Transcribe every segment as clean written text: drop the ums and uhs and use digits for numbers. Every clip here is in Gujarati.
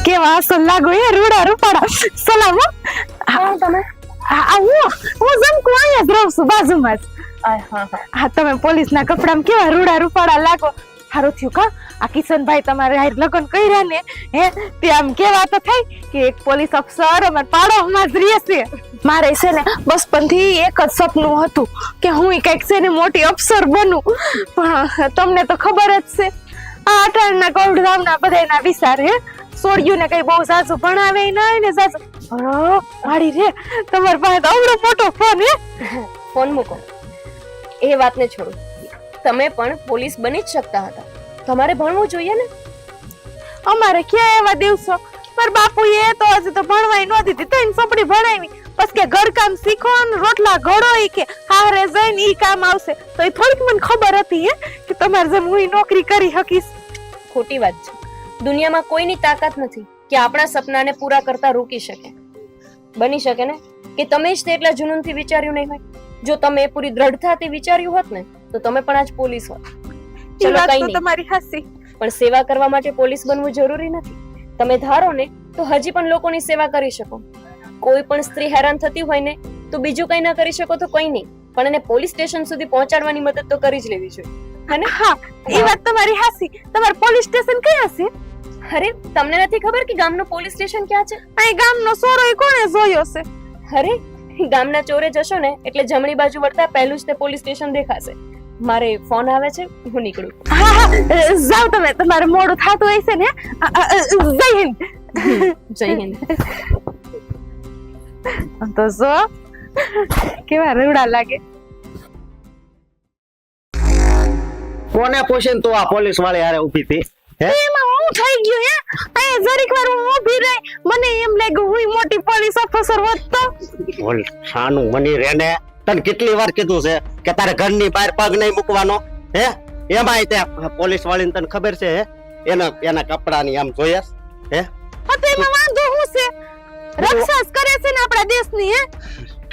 કેવા અસલ લાગો એ રૂડા રૂપાડા સલામ કોણ તમે? હું જમકુ અહીંયા જ રહું છું બાજુમાં જ. હા તમે પોલીસના કપડામાં કેવા રૂડા રૂપાડા લાગો. સારું થયું કા આ કિશનભાઈ તમારે હારે લગ્ન કર્યા ને હે તે આમ કેવા તો થાય કે એક પોલીસ અફસર અમાર પાડોમાં જ રહે છે. મારે છે ને બચપનથી એક જ સપનું હતું કે હું કઈક છે ને મોટી અફસર બનું, પણ તમને તો ખબર જ છે આ અટાણના કૌડધામના બધાયના વિચાર હે છોડ્યું ને કઈ બહુ સાસુ ભણાવે નહીં ને સાસુ મારી રે તમારી પાસે તો આવડો મોટો ફોન હે. ફોન મૂકો, એ વાતને છોડો. તમે પણ પોલીસ બની જ શકતા હતા, તમારે ભણવું જોઈએ ને. અમારે ક્યાં એવા દિવસો, મારા બાપુએ તો હજી તો ભણવાય ન દીધી તો એને સોપડી ભણાવી, બસ કે ઘરકામ શીખો ને રોટલા ઘડો ઈ કે હારે જઈને ઈ કામ આવશે. તો એ થોડીક મને ખબર હતી હે કે તમારે જેમ હું નોકરી કરી શકીશ. ખોટી વાત છે. દુનિયામાં કોઈની તાકાત નથી કે આપણા સપનાને પૂરા કરતા રોકી શકે. બની શકે ને કે તમે જ તે એટલા જુનૂનથી વિચાર્યું નહીં હોય. જો તમે એ પૂરી દ્રઢતાથી વિચાર્યું હોત ને તો તમે પણ આજ પોલીસ હોત. ચલો કઈ નહીં, તમારી હાસી, પણ સેવા કરવા માટે પોલીસ બનવું જરૂરી નથી. તમે ધારો ને તો હજી પણ લોકોની સેવા કરી શકો. કોઈ પણ સ્ત્રી હેરાન થતી હોય ને તો બીજું કઈ ના કરી શકો તો કઈ નહીં, પણ એને પોલીસ સ્ટેશન સુધી પહોંચાડવાની મદદ તો કરી જ લેવી જોઈએ. અને હા એ વાત તમારી હાસી. તમારું પોલીસ સ્ટેશન કયા છે? અરે તમને નથી ખબર કે ગામનું પોલીસ સ્ટેશન ક્યાં છે? આ ગામનો સોરો એ કોણે જોયો છે? અરે ગામના ચોરે જશો ને એટલે જમણી બાજુ વળતા પહેલું જ તે પોલીસ સ્ટેશન દેખાશે. મારે ફોન આવે છે, હું નીકળું. હા હા જાવ તમે, તમારે મોડું થાતું હશે ને. જય હિન્દ. જય હિન્દ. તો જો કેવા રૂડા લાગે. કોને પૂછીને તું આ પોલીસ વાળી હારે ઊભી હતી? હે એમાં હું થઈ ગયું હે? આ જરીક વાર હું ઊભી રહી, મને એમ લાગ્યું હું મોટી પોલીસ ઓફિસર હોત તો. બોલ સાનું મની રેને, તને કેટલી વાર કીધું છે કે તારે ઘરની બહાર પગ નહીં મૂકવાનો? હે એમાંય તે પોલીસ વાળીને તને ખબર છે હે એના કપડાની આમ જોઈએ હે? તો એમાં વાંધો શું છે? રક્ષા જ કરે છે ને આપણા દેશની.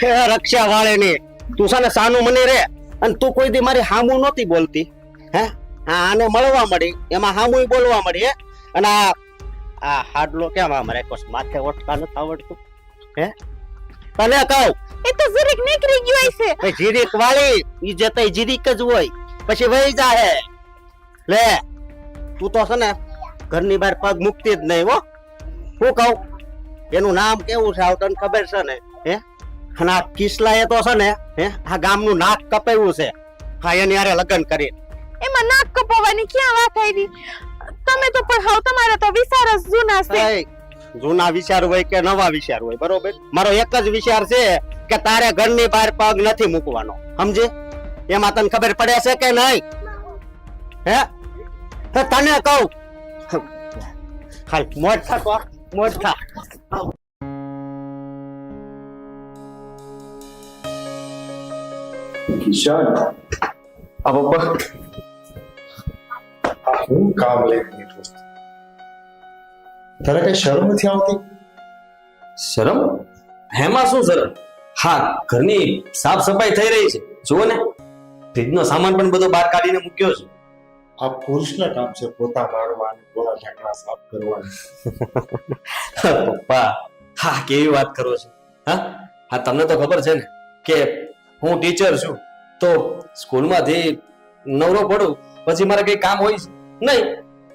હે રક્ષા વાળીની તું છે ને સાનું મની રે, અને તું કોઈ દી મારી હામું નહોતી બોલતી. હે આને મળવા મળી એમાં હામું બોલવા મળી. હે અને આ હાડલો કેમ આમ રેકોસ માથે ઓટકા નથી આવડતું? હે તને કહું એ તો જરીક નીકળી ગયો છે. જીરીક વાળી ઈ જતે જીરીક જ હોય, પછી વહી જાહે. લે તું તો છે ને ઘરની બહાર પગ મૂકતી જ નહીં હો. હું કહું એનું નામ કેવું છે આવ તને ખબર છે ને? હે અને આ કિસલાએ તો છે ને હે આ ગામનું નાક કપાવ્યું છે. હા એની હારે લગ્ન કરી. એમાં નાક કપાવવાની ક્યાં વાત આવી? તમે તો પણ હાવ તમારા તો વિચાર જ જૂના છે. જૂના વિચાર હોય કે નવા વિચાર હોય, બરોબર મારો એક જ વિચાર છે કે તારે ઘરની બહાર પગ નથી મૂકવાનો. સમજે? એમાં તને ખબર પડે છે કે નહીં? હે તો તને કહું ખાલી મોજ થા તો મોજ થા. કિશન આ પપ્પા આ હું કામ લઈને બેઠો છું. તારે કઈ શરમ નથી આવતી? શરમ? હેમાં શું શરમ? હા ઘરની સાફ સફાઈ થઈ રહી છે, જુઓ ને ફ્રીજનો સામાન પણ બધો બહાર કાઢીને મૂક્યો છે. આ પુરુષના કામ છે, પોતા મારવા અને ગોળા ઢાંકણા સાફ કરવાના. પપ્પા હા કેવી વાત કરો છો? હા હા તમને તો ખબર છે ને કે હું ટીચર છું, તો સ્કૂલમાંથી નવરો પડું પછી મારે કઈ કામ હોય છે નહીં,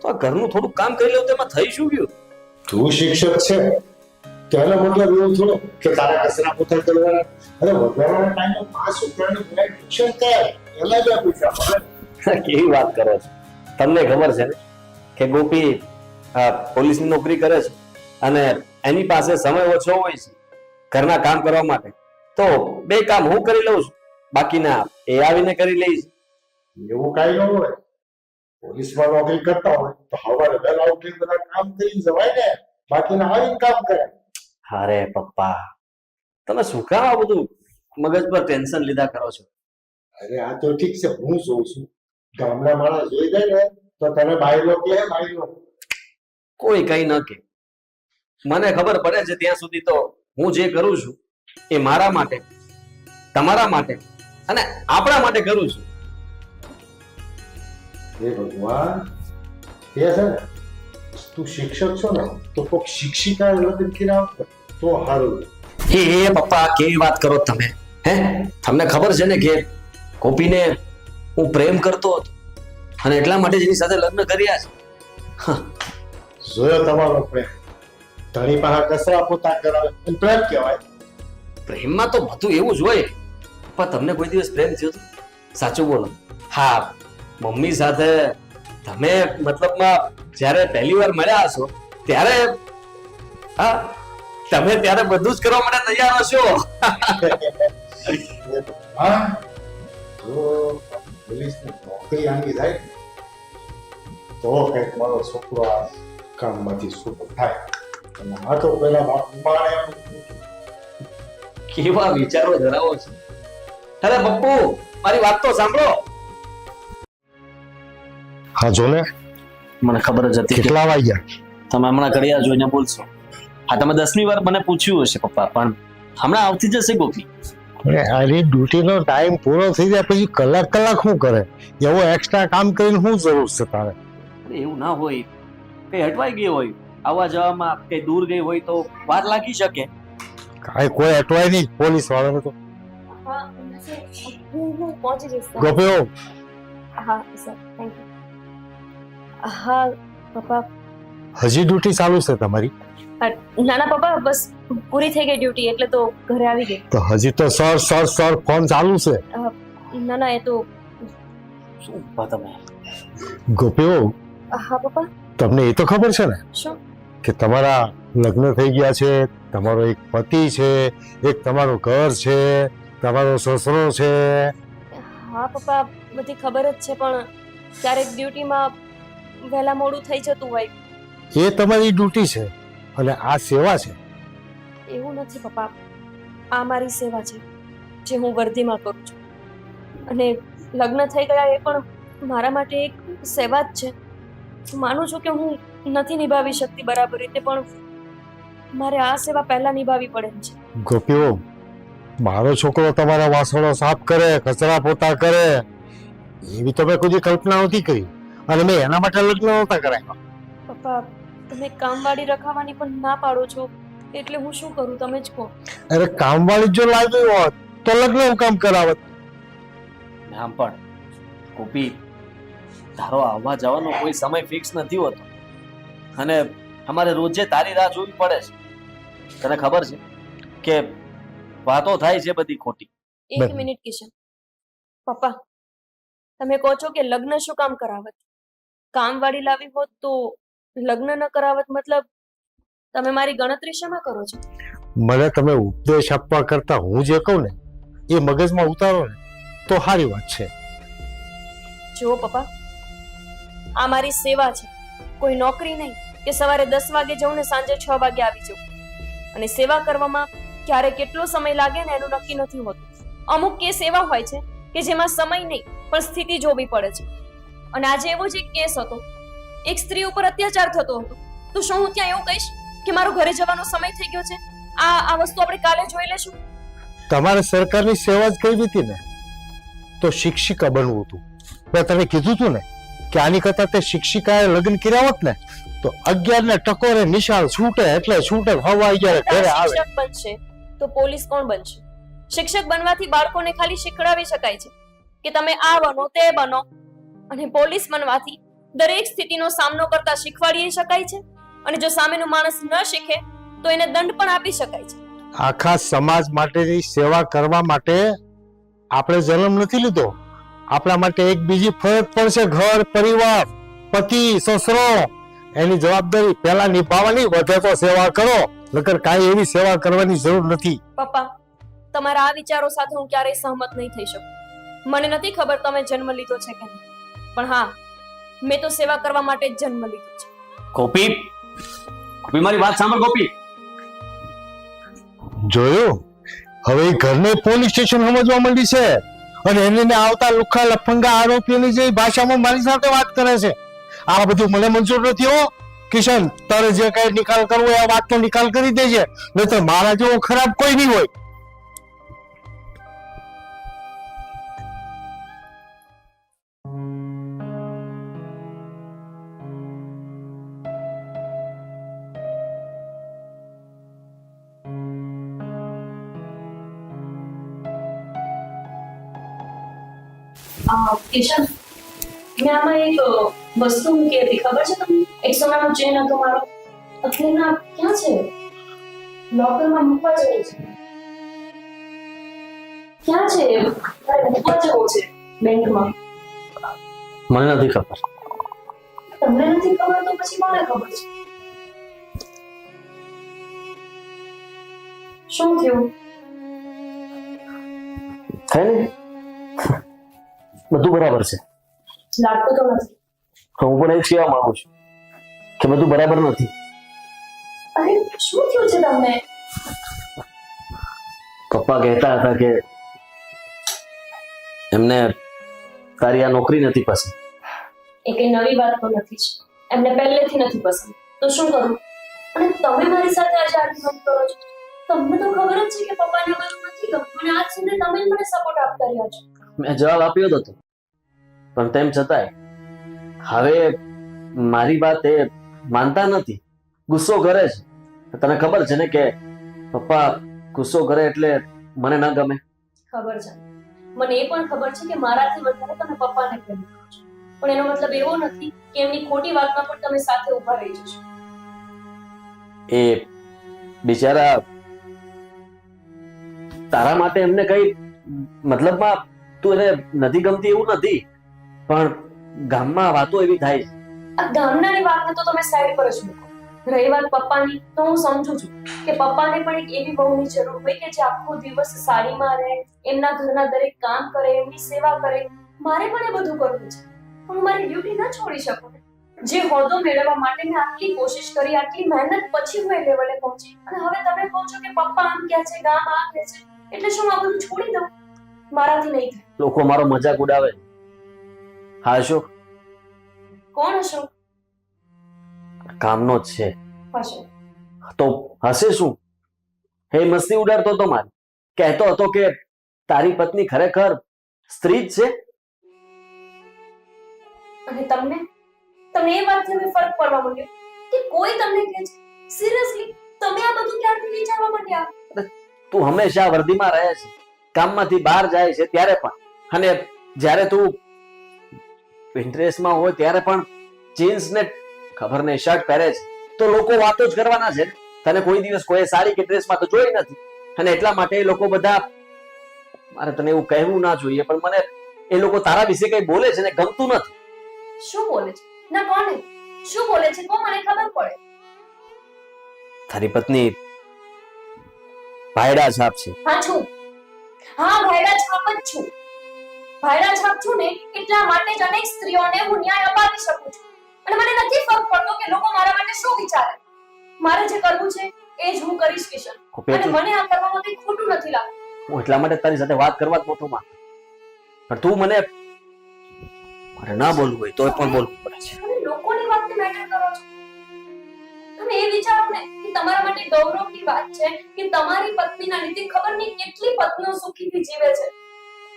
તો આ ઘરનું થોડું કામ કરી લઉં તેમાં થઈ શું ગયું? તું શિક્ષક છે તો એનો મતલબ એવું થોડો કે તારા કચરા પોતા કરવાના. અરે વધારાના ટાઈમે 5 રૂપિયાનું શિક્ષણ થાય એલા જ પૈસા. કેવી વાત કરો છો? તમને ખબર છે ને કે ગોપી પોલીસની નોકરી કરે છે અને એની પાસે સમય ઓછો હોય છે ઘરના કામ કરવા માટે, તો 2 કામ હું કરી લઉં છું, બાકીના એ આવીને કરી લે છે. એવું કઈ ન હોય. પોલીસમાં નોકરી કરતા હોય તો સવારે વહેલા ઉઠીને બધા કામ કરી જવાય ને, બાકીના આવીને કામ કરે. અરે પપ્પા તમે શું કામ આ બધું મગજ પર ટેન્શન લીધા કરો છો? અરે આ તો ઠીક છે, હું જોઉં છું ગામના માણસ જોઈ જાય ને તો તને બાયલો કે બાયલો. કોઈ કઈ ન કે, મને ખબર પડે છે ત્યાં સુધી તો હું જે કરું છું એ મારા માટે, તમારા માટે અને આપણા માટે કરું છું. હે ભગવાન, તે છે ને તું શિક્ષક છો ને તો કોઈક શિક્ષિકા લગ્ન કર્યા હોત ને તો સારું. એ પપ્પા કેવી વાત કરો તમે? હે, તમને ખબર છે ને કે ગોપીને હું પ્રેમ કરતો હતો અને એટલા માટે જ એની સાથે લગ્ન કર્યા છે. જોયો તમારો પ્રેમ. ધણી પાસે કચરા પોતા કરાવે અને પ્રેમ કહેવાય. પ્રેમમાં તો બધું એવું જ હોય. પપ્પા તમને કોઈ દિવસ પ્રેમ થયો હતો? સાચું બોલો. હા, મમ્મી સાથે તમે મતલબમાં જ્યારે પહેલી વાર મળ્યા હશો ત્યારે હા તમે ત્યારે બધું જ કરવા માટે તૈયાર હશો. હા, જો પોલીસની નોકરી આંગી જાય ને, તો કંઈક મારો છોકરો આ કામમાંથી છૂટો થાય. અને આ તો પેલા બાળે કેવા વિચારો ધરાવો છો? અરે પપ્પુ, મારી વાત તો સાંભળો. હા જો ને, મને ખબર જ હતી કે કેટલા વાગ્યા? તમે હમણાં ઘડિયાળ જોઈને બોલશો. હા, તમે 10મી વાર મને પૂછ્યું હશે પપ્પા, પણ હમણાં આવતી જશે ગોપી. આની ડ્યુટીનો ટાઈમ પૂરો થઈ જાય પછી કલાક શું કરે? એવો એક્સ્ટ્રા કામ કરીને શું જરૂર છે તારે? અરે એવું ના હોય, કઈ હટવાઈ ગઈ હોય, આવવા જવામાં કઈ દૂર ગઈ હોય તો વાર લાગી શકે. કાંઈ કોઈ અટવાય નહીં પોલીસ વાળાને તો. હા હું પહોંચી જઈશ સર. ગોપીઓ, હા સર, થેન્ક યુ. હા પપ્પા. હજી ડ્યુટી ચાલુ છે તમારી? ના ના પપ્પા, બસ પૂરી થઈ ગઈ ડ્યુટી એટલે તો ઘરે આવી ગઈ. તો હજી તો સર ફોન ચાલુ છે. ના ના, એ તો શું પપ્પા તમે? ગોપીઓ, હા પપ્પા. તમને એ તો ખબર છે ને શું? કે તમારા લગ્ન થઈ ગયા છે, તમારો એક પતિ છે, એક તમારું ઘર છે, તમારો સસરો છે. હા પપ્પા, બધી ખબર જ છે, પણ ક્યારેક ડ્યુટીમાં વહેલા મોડું થઈ જતું હોય. એ તમારી ડ્યુટી છે અને આ સેવા છે. એવું નથી પપ્પા, આ મારી સેવા છે જે હું વર્ધીમાં કરું છું. અને લગ્ન થઈ ગયા એ પણ મારા માટે એક સેવા જ છે. હું માનું છું કે હું નથી નિભાવી શકતી બરાબર રીતે, પણ મારે આ સેવા પહેલા નિભાવવી પડે છે. ગોપીઓ, મારો છોકરો તમારા વાસણો સાફ કરે, કચરા પોતા કરે, એવી તમે કોઈ કલ્પના નહોતી કરી અને મેં એના માટે લગ્ન નહોતા કરાયા. પપ્પા, તમે કામવાળી રખાવાની પણ ના પાડો છો, એટલે હું શું કરું તમે જ કહો. અરે કામવાળી જો લાવી હોત તો લગ્ન કામ કરાવત. આમ પણ ગોપી, તારો આવવા જવાનો કોઈ સમય ફિક્સ નથી હોતો અને અમારે રોજે તારી રાહ જોવી પડે છે. તને ખબર છે કે વાતો થાય છે બધી ખોટી. એક મિનિટ કિશન. પપ્પા, તમે કહો છો કે લગ્ન શું કામ કરાવત? કામવાળી લાવી હોત તો લગ્ન ન કરાવત, મતલબ તમે મારી ગણતરી શેમાં કરો છો? મને તમે ઉપદેશ આપવા કરતા હું જે કહું ને એ મગજમાં ઉતારો ને તો સારી વાત છે. જુઓ પપ્પા, આ મારી સેવા છે, કોઈ નોકરી નહીં કે સવારે 10 વાગે જઉં ને સાંજે 6 વાગે આવી જાઉં. અને સેવા કરવામાં ક્યારે કેટલો સમય લાગે ને એનું નક્કી નથી હોતું. અમુક કેસ એવા હોય છે કે જેમાં સમય નહીં પણ સ્થિતિ જોવી પડે છે. અને આજે એવો જ એક કેસ હતો, એક સ્ત્રી ઉપર અત્યાચાર થતો હતો. તો શું હું ત્યાં એવું કહીશ કે મારો ઘરે જવાનો સમય થઈ ગયો છે, આ વસ્તુ આપણે કાલે જોઈ લેશું? તમારે સરકારની સેવા જ કરવી હતી ને તો શિક્ષિકા બનવું હતું. મેં તને કીધું હતું ને કે આની કરતા તે શિક્ષિકાએ લગ્ન કર્યા હોત ને તો 11 ને ટકોરે નિશાળ છૂટે એટલે છૂટે, હવા 11 ઘરે આવે. શિક્ષક બનશે તો પોલીસ કોણ બનશે? શિક્ષક બનવાથી બાળકોને ખાલી શીખડાવી શકાય છે કે તમે આ બનો તે બનો, અને પોલીસ બનવાથી દરેક સ્થિતિનો સામનો કરતા શીખવાડી શકાય છે. અને જો સામેનો માણસ ન શીખે તો એને દંડ પણ આપી શકાય છે. આખા સમાજ માટેની સેવા કરવા માટે આપણે જન્મ નથી લીધો. આપણા માટે એક બીજી ફરજ પણ છે, ઘર પરિવાર, પતિ, સસરો. એની જવાબદારી પહેલા નિભાવવાની, વધે તો સેવા કરો, નકર કાંઈ એવી સેવા કરવાની જરૂર નથી. પપ્પા, તમારા આ વિચારો સાથે હું ક્યારેય સહમત નહીં થઈ શકું. મને નથી ખબર તમે જન્મ લીધો છે કે નહીં, પણ હા, મેં તો સેવા કરવા માટે જ જન્મ લીધો છે. ગોપી, ગોપી મારી વાત સાંભળ ગોપી. જોયું? હવે એ ઘરને પોલીસ સ્ટેશન સમજવા માંડી છે અને એને આવતા લુખ્ખા લફંગા આરોપીઓની જે ભાષામાં મારી સાથે વાત કરે છે. આ બધું મને મંજૂર નથી હો કિશન. તારે જે કઈ નિકાલ કરવો હોય આ વાતનો નિકાલ કરી દેજે, નહીતર મારા જેવો ખરાબ કોઈ નહીં હોય. કિશન, મેં આમાં એક વસ્તુ મૂકી હતી, ખબર છે તમને? 100 નો ચેન હતો મારો, અત્યારના ક્યાં છે? લોકરમાં મૂકવા જવું છે. ક્યાં છે? મારે મૂકવા જવું છે બેંકમાં. મને નથી ખબર. તમને નથી ખબર તો પછી કોને ખબર છે? શું થયું? કઈ નહીં, બધું બરાબર છે. લાગતું તો નથી. તો હું પણ એ જ કહેવા માંગુ છું કે બધું બરાબર નથી. અરે શું થયું છે તમને? પપ્પા કહેતા હતા કે એમને તારી આ નોકરી નથી પસંદ. એ કઈ નવી વાત તો નથી જ. એમને પહેલેથી નથી પસંદ. તો શું કરું? અને તમે મારી સાથે આજે આર્ગ્યુમેન્ટ કરો છો. તમને તો ખબર જ છે કે પપ્પાને બધું નથી ગમતું અને આજ સુધી તમે જ મને સપોર્ટ આપતા રહ્યા છો. મેં જવાબ આપ્યો જ હતો, પણ તેમ છતાંય હવે મારી વાત એ માનતા નથી, ગુસ્સો કરે છે. તને ખબર છે ને કે પપ્પા ગુસ્સો કરે એટલે મને ના ગમે. ખબર છે. મને એ પણ ખબર છે કે મારાથી વધારે તમે પપ્પાને પ્રેમ કરો છો. પણ એનો મતલબ એવો નથી કે એમની ખોટી વાતમાં પણ તમે સાથે ઊભા રહી જશો. એ બિચારા તારા માટે એમને કઈ મતલબમાં તું એને નથી ગમતી એવું નથી, પણ ગામમાં વાતો એવી થાય છે. આ ગામનાની વાતને તો તમે સાઈડ પર જ મૂકો. રહી વાત પપ્પાની, તો હું સમજુ છું કે પપ્પાને પણ એક એવી વહુની જરૂર હોય કે જે આખો દિવસ સાડીમાં રહે, એમના ઘરના દરેક કામ કરે, એમની સેવા કરે. મારે પણ એ બધું કરવું છે, પણ હું મારી ડ્યુટી ન છોડી શકું. જે હોદ્દો મેળવવા માટે મેં આટલી કોશિશ કરી, આટલી મહેનત પછી હું એ લેવલે પહોંચી, અને હવે તમે કહો છો કે પપ્પા આમ કહે છે, ગામ આમ કહે છે, એટલે શું આ બધું છોડી દઉં? મારાથી નહીં થાય. લોકો મારો મજાક ઉડાવે. હા અશોક, કોણ હશો? કામનો જ છે. હશો તો હશે શું? હે મસ્તી ઉડાડતો હતો મારી, કહેતો હતો કે તારી પત્ની ખરેખર સ્ત્રી જ છે. અને તમને તમને એ વાતથી હવે ફરક પડવા માંડ્યો કે કોઈ તમને કહે છે? સિરિયસલી તમે આ બધું ક્યારથી વિચારવા માંડ્યા? તું હંમેશા વર્દીમાં રહે છે, કામમાંથી બહાર જાય છે ત્યારે પણ, અને જ્યારે તું ઇન્ટરેસ્ટમાં હોય ત્યારે પણ જીન્સ ને ખબર ને શર્ટ પહેરે છે, તો લોકો વાતો જ કરવાના છે. તને કોઈ દિવસ કોઈ સાડી કે ડ્રેસમાં તો જોઈ નથી, અને એટલા માટે એ લોકો બધા, મારે તને એવું કહેવું ના જોઈએ, પણ મને એ લોકો તારા વિશે કઈ બોલે છે ને ગમતું નથી. શું બોલે છે? ના કોને શું બોલે છે? તો મને ખબર પડે. તારી પત્ની ભાયડા છાપ છે. હા છું. હા, ભાયડા છાપ જ છું. ભાયડા છાપ છું ને એટલા માટે જ અનેક સ્ત્રીઓને હું ન્યાય અપાવી શકું છું. અને મને નથી ફરક પડતો કે લોકો મારા માટે શું વિચારે. મારે જે કરવું છે એ જ હું કરીશ કિશન. અને મને આ કરવામાં કંઈ ખોટું નથી લાગતું. હું એટલા માટે તારી સાથે વાત કરવા જ નહોતો માંગતો, પણ તું મને મારે ના બોલવું હોય તો પણ બોલવું પડે છે. અને લોકોની વાતને મેટર કરો છો. તમે એ વિચારો ને કે તમારા માટે ગૌરવની વાત છે કે તમારી પત્નીના લીધે ખબર નહીં કેટલી પત્નીઓ સુખીથી જીવે છે,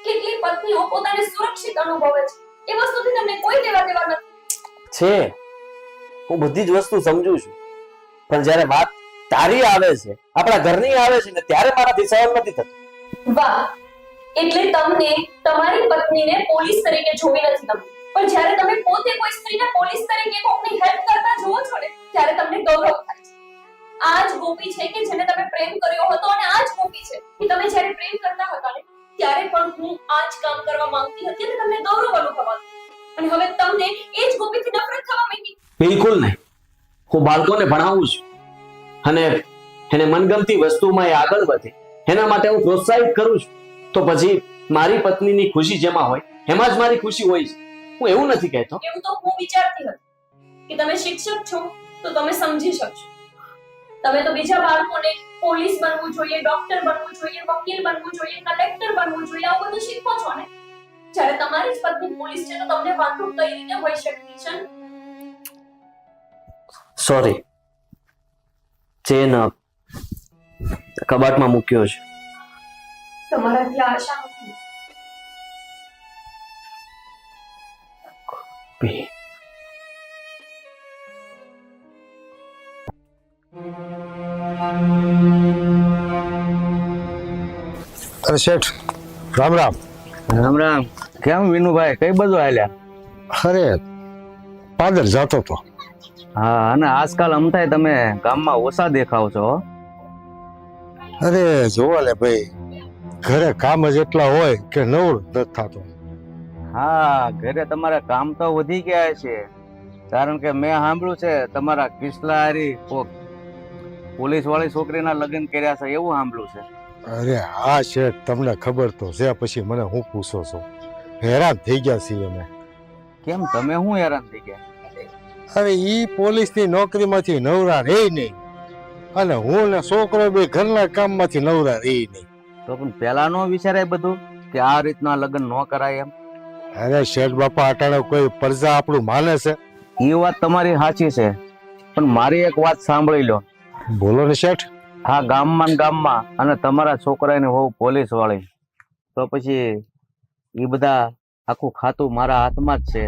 કેટલી પત્નીઓ પોતાને સુરક્ષિત અનુભવે છે. એ વસ્તુથી તમને કોઈ લેવા દેવા નથી. છે, હું બધી જ વસ્તુ સમજુ છું, પણ જ્યારે વાત તારી આવે છે, આપણા ઘરની આવે છે ને, ત્યારે મારાથી સહન નથી થતું. વાહ, એટલે તમને તમારી પત્નીને પોલીસ તરીકે જોવી નથી ગમતી, પણ જ્યારે તમે પોતે કોઈ સ્ત્રીને પોલીસ તરીકે કોકની હેલ્પ કરતા જોવો છો ને, ત્યારે તમને ગૌરવ થાય છે. આ જ ગોપી છે કે જેને તમે પ્રેમ કર્યો હતો, અને આ જ ગોપી છે કે તમે જ્યારે પ્રેમ કરતા હતા ને ત્યારે પણ હું આ જ કામ કરવા માંગતી હતી અને તમને ગૌરવ અનુભવાતું. અને હવે તમને એ જ ગોપીથી નફરત થવા માંડી. બિલકુલ નહીં. હું બાળકોને ભણાવું છું અને એને મનગમતી વસ્તુમાં એ આગળ વધે એના માટે હું પ્રોત્સાહિત કરું છું. તો પછી મારી પત્નીની ખુશી જેમાં હોય એમાં જ મારી ખુશી હોય છે. હું એવું નથી કહેતો. એવું તો હું વિચારતી હતી કે તમે શિક્ષક છો તો તમે સમજી શકશો. તમે તો બીજા બાળકોને પોલીસ બનવું જોઈએ, ડોક્ટર બનવું જોઈએ, વકીલ બનવું જોઈએ, કલેક્ટર બનવું જોઈએ, આવું બધું શીખો છો ને. જ્યારે તમારી જ પત્ની પોલીસ છે તો તમને વાંધો કઈ રીતે હોઈ શકે છે? સોરી, ચેન કબાટમાં મૂક્યો છે. તમારાથી આશા નથી. અરે શેઠ, રામ રામ. રામ રામ. કેમ વિનુભાઈ કઈ બાજુ હાલ્યા? અરે પાદર જતો તો. હા, અને આજકાલ અમથાય તમે ગામમાં ઓછા દેખાવ છો હો. અરે જોવા લે ભાઈ, ઘરે કામ જ એટલા હોય કે નવરો નથી થતો. હા, ઘરે તમારા કામ તો વધી ગયા છે, કારણ કે મેં સાંભળ્યું છે તમારા કિસલા હારી કોક પોલીસ વાળી છોકરીના લગ્ન કર્યા છે, એવું સાંભળ્યું છે. અરે હા શેઠ, તમને ખબર તો છે, પછી મને હું પૂછો છો? હેરાન થઈ ગયા છીએ અમે. કેમ, તમે શું હેરાન થઈ ગયા? અરે ઈ પોલીસની નોકરીમાંથી નવરા રહે નહીં, અને હું ને છોકરો બે ઘરના કામમાંથી નવરા રહે નહીં. તો પણ પેલા નો વિચારાય બધું કે આ રીતના લગ્ન ન કરાય એમ? અરે શેઠ બાપા, અટાણે કોઈ પ્રજા આપણું માને છે? એ વાત તમારી સાચી છે, પણ મારી એક વાત સાંભળી લો. બોલો ને શેઠ. આ ગામમાં ને ગામમાં અને તમારા છોકરાની હોવ પોલીસ વાળી, તો પછી એ બધા આખું ખાતું મારા હાથમાં જ છે.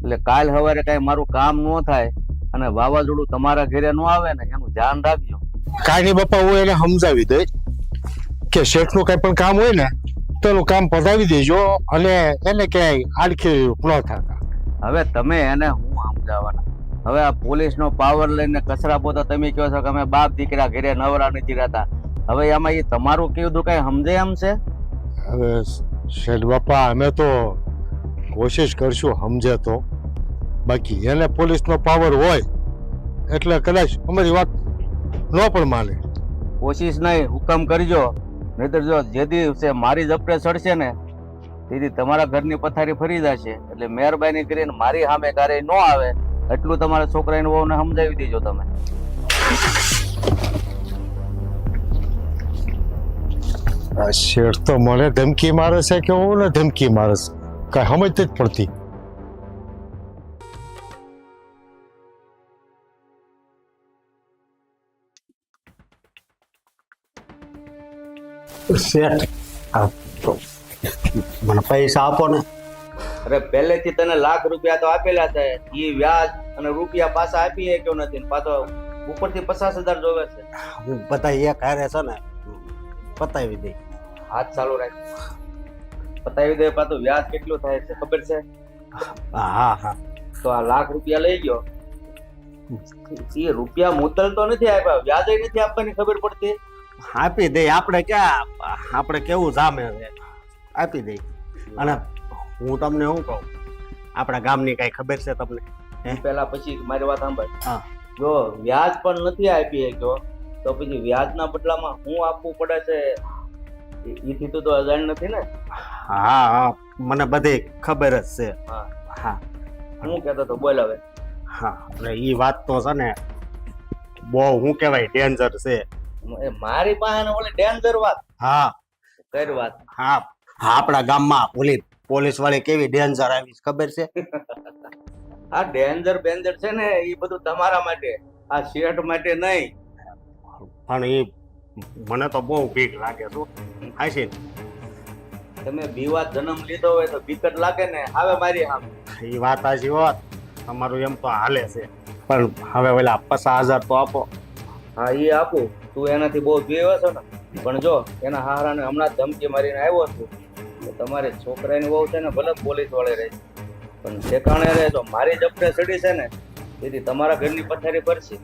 એટલે કાલ સવારે કઈ મારું કામ ન થાય અને વાવાઝોડું તમારા ઘરે ન આવે ને, એનું ધ્યાન રાખજો. કાંઈ નહીં બાપા, હું એને સમજાવી દઈ કે શેઠનું કઈ પણ કામ હોય ને તો એનું કામ પતાવી દેજો, અને એને ક્યાંય આડખી ન થતા. હવે તમે એને હું સમજાવવાના? હવે આ પોલીસ નો પાવર લઈને કચરા પોતા તમે કહો છો કે અમે બાપ દીકરા ઘરે નવરા નથી રહેતા. હવે એમાં એ તમારું કીધું કઈ સમજે એમ છે? હવે શેઠ બાપા, અમે તો કોશિશ કરશું સમજે તો. બાકી એને પોલીસનો પાવર હોય એટલે કદાચ અમારી વાત ન પણ માને. કોશિશ નહીં, હુકમ કરજો, નહીતર જો જે દિવસે મારી ઝપટે ચડશે ને તેથી તમારા ઘરની પથારી ફરી જશે. એટલે મહેરબાની કરીને મારી સામે ક્યારે ન આવે એટલું તમારા છોકરાને વહુને સમજાવી દેજો તમે. આ શેઠ તો મને ધમકી મારે છે કે હું ને ધમકી મારે છે, કઈ સમજ જ પડતી. શેઠ, મને પૈસા આપો ને. અરે પહેલેથી તને લાખ રૂપિયા તો આપેલા છે, એ વ્યાજ અને રૂપિયા પાછા આપી શક્યો નથી, પાછો ઉપરથી 50,000 જોવે છે. હું બધા એક હારે છે ને પતાવી દઈ. હાથ ચાલુ રાખ, પતાવી દે. પાછું વ્યાજ કેટલું થાય છે ખબર છે? હા હા. તો આ લાખ રૂપિયા લઈ ગયો, એ રૂપિયા મુદ્દલ તો નથી આપ્યા, વ્યાજ નથી આપવાની ખબર પડતી. આપી દઈ. આપણે ક્યાં, આપણે કેવું જામે છે, આપી દઈ. અને હું તમને શું કહું, આપણા ગામની કઈ ખબર છે તમને? પેલા પછી મારી વાત સાંભળ. હા. જો વ્યાજ પણ નથી આપી શક્યો તો પછી વ્યાજના બદલામાં શું આપવું પડે છે એથી તો અજાણ નથી ને? હા હા, મને બધી ખબર જ છે. હા હા. હું કહેતો તો બોલ હવે. હા, એટલે ઈ વાત તો છે ને બહુ શું કહેવાય ડેન્જર છે. એ મારી પાસે ઓલી ડેન્જર વાત હા કર વાત. હા, આપણા ગામમાં પોલીસ વાળી કેવી ડેન્જર આવી છે ખબર છે? આ ડેન્જર બેન્જર છે ને એ બધું તમારા માટે, આ શેઠ માટે નહીં. પણ એ મને તો બહુ બીક લાગે છે. હાશી, તમે વિવાદ જન્મ લીધો હોય તો બીક જ લાગે ને. આવે મારી આમ એ વાત હાચી હોત, તમારું એમ તો હાલે છે, પણ હવે ઓલા 50,000 તો આપો. હા એ આપું, તું એનાથી બહુ પીવે છો ને. પણ જો એના હારાને હમણાં જ ધમકી મારીને આવ્યો છું તો તમારે છોકરાની વહુ છે ને ભલે પોલીસ વાળે રહે પણ ઠેકાણે રહે. તો મારી જપટે ચડી છે ને તેથી તમારા ઘરની પથારી ફરશે.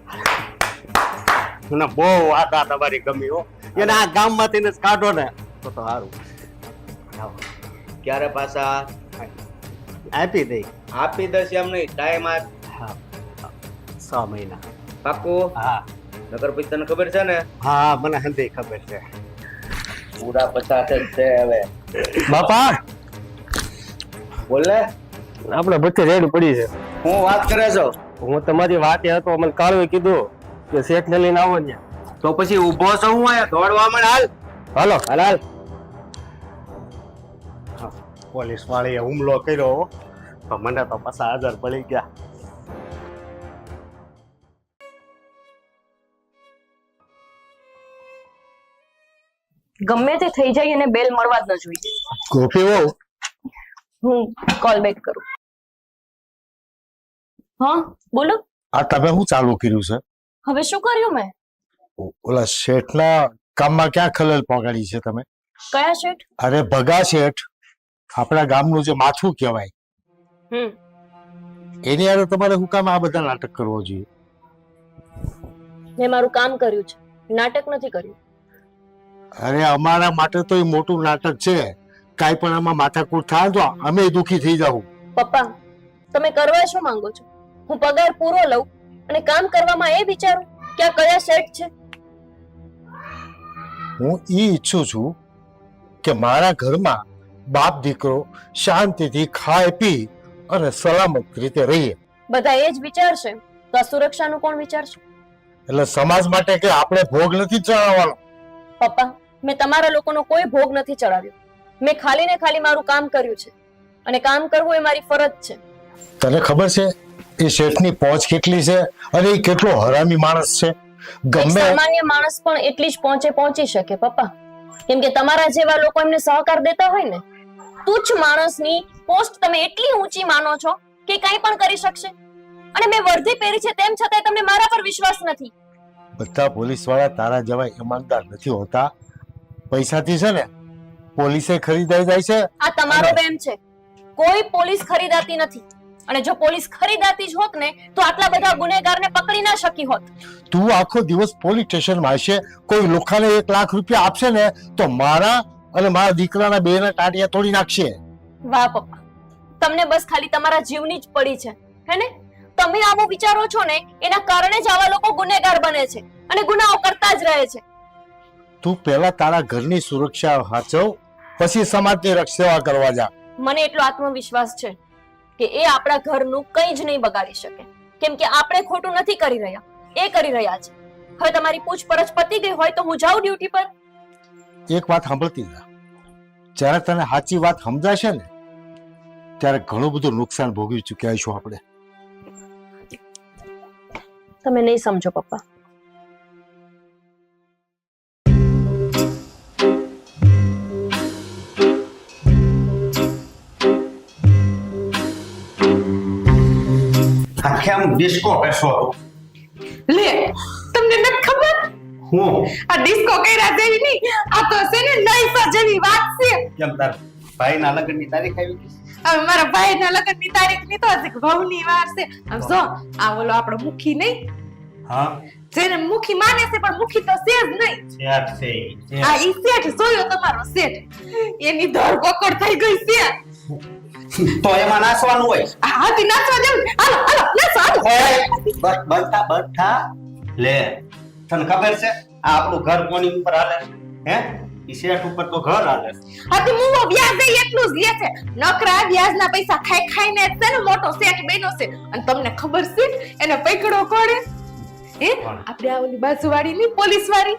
મને બહુ વાત આ તમારી ગમી હો. એને આ ગામમાંથી ને જ કાઢો ને તો સારું. ક્યારે પાછા આપી દઈ. આપી દઈશ એમ નહીં, ટાઈમ આપ. 6 મહિના. પાક્કું? હા નગર પછી તને ખબર છે ને? હા, મને હંધી ખબર છે. પૂરા 50 જ છે હવે. બાપા, બોલે આપણે બધી રેડ પડી છે. હું વાત કરે છો? હું તમારી વાત હતો, મને કાળવે કીધું કે શેઠ ને લઈને આવો ને. તો પછી ઊભો છો હું આયા દોડવા માંડ. હાલ હાલો હાલ હાલ. પોલીસ વાળીએ હુમલો કર્યો તો મને તો 50,000 પડી ગયા. ગમે તે થઈ જાય અને બેલ મળવા જ ન જોઈએ. ગોપી વહુ, હું કોલ બેક કરું. હા બોલો. આ તમે શું ચાલુ કર્યું છે? હવે શું કર્યું મેં? ઓલા શેઠના કામમાં ક્યાં ખલેલ પહોંચાડી છે તમે? કયા શેઠ? અરે ભગા શેઠ. આપણા ગામનું જે માથું કહેવાય હમ એની યાર તમારે હું કામ આ બધા નાટક કરવો જોઈએ? મેં મારું કામ કર્યું છે, નાટક નથી કર્યું. અરે અમારા માટે તો એ મોટું નાટક છે. કાંઈ પણ આમાં માથાકૂટ થાય તો અમે દુખી થઈ જાવ. પપ્પા, તમે કરવા શું માંગો છો? હું પગાર પૂરો લઉં અને કામ કરવામાં એ વિચારું કે આ કયા સેટ છે. હું ઈ ઈચ્છું છું કે મારા ઘરમાં બાપ દીકરો શાંતિથી ખાય પી અને સલામત રીતે રહીએ. બધા એ જ વિચારશે તો આ સુરક્ષાનું કોણ વિચારશે? એટલે સમાજ માટે કે આપણે ભોગ નથી ચડાવવાનો. પપ્પા, મેં તમારા લોકોનો કોઈ ભોગ નથી ચડાવ્યો. મેં ખાલી ને ખાલી મારું કામ કર્યું છે અને કામ કરવું એ મારી ફરજ છે. તને ખબર છે એ શેઠની પહોંચ કેટલી છે અને એ કેટલો હરામી માણસ છે? એક ગમે સામાન્ય માણસ પણ એટલી જ પહોંચી શકે પપ્પા, કેમ કે તમારા જેવા લોકો એમને સહકાર દેતા હોય ને. તુચ્છ માણસની પોસ્ટ તમે એટલી ઊંચી માનો છો કે કંઈ પણ કરી શકશે, અને મેં વર્ધી પહેરી છે તેમ છતાં તમને મારા પર વિશ્વાસ નથી. બધા પોલીસ વાળા તારા જેવા ઈમાનદાર નથી હોતા. પૈસાથી છે ને પોલીસે ખરીદાઈ જાય છે. આ તમારો બેમ છે. કોઈ પોલીસ ખરીદાતી નથી, અને જો પોલીસ ખરીદાતી જ હોત ને તો આટલા બધા ગુનેગારને પકડી ના શકી હોત. તું આખો દિવસ પોલીસ સ્ટેશનમાં હશે, કોઈ લોખાને 1 લાખ રૂપિયા આપશે ને તો મારા અને મારા દીકરાના બેના ટાટિયા તોડી નાખશે. વાહ પપ્પા, તમને બસ ખાલી તમારા જીવની જ પડી છે, હે ને? તમે આવું વિચારો છો ને એના કારણે જ આવા લોકો ગુનેગાર બને છે અને ગુનાઓ કરતા જ રહે છે. તું પહેલા તારા ઘરની સુરક્ષા સાચવ, પછી સમાજની સેવા કરવા જા. મને એટલો આત્મવિશ્વાસ છે કે એ આપણા ઘરનું કંઈ જ નહીં બગાડી શકે, કેમ કે આપણે ખોટું નથી કરી રહ્યા, એ કરી રહ્યા છે. હવે તમારી પૂછપરછ પતી ગઈ હોય તો હું જાઉં ડ્યુટી પર. એક વાત સાંભળતી જા, જ્યારે તને સાચી વાત સમજાશે ને ત્યારે ઘણું બધું નુકસાન ભોગવી ચૂક્યા છું આપણે. તમે નહીં સમજો પપ્પા. આખે આમ ડિસ્કો કરશો લે, તમને નથી ખબર હું આ ડિસ્કો કર્યા જેવી નહીં, આ તો છે ને નૈસા જેવી વાત છે. કેમ તાર ભાઈના લગ્નની તારીખ આવી ગઈ? હવે મારા ભાઈના લગ્નની તારીખની તો હજી ઘઉંની વાર છે. આમ જો આ ઓલો આપણો મુખી નહીં, હા, જેને મુખી માને છે પણ મુખી તો છે જ નહીં. શેઠ છે ઈ, આ ઈ શેઠ જોયો તમારો શેઠ, એની ધરપકડ થઈ ગઈ છે. તો એમાં નાસવાનું હોય. આ હાથી નાચવા જેવું. હાલો હાલો નાચો હાલો. બનતા લે, તને ખબર છે આ આપણું ઘર કોની ઉપર હાલે? હે, ઈ શેઠ ઉપર તો ઘર હાલે. હાથી મુવો વ્યાજ એ એટલું જ લે છે. નકરા વ્યાજના પૈસા ખાઈ ખાઈને જ છે ને મોટો શેઠ બન્યો છે. અને તમને ખબર છે એને પકડો કોણે? હે, આપણે આ ઓલી બાજુવાળી ની પોલીસ વાળી,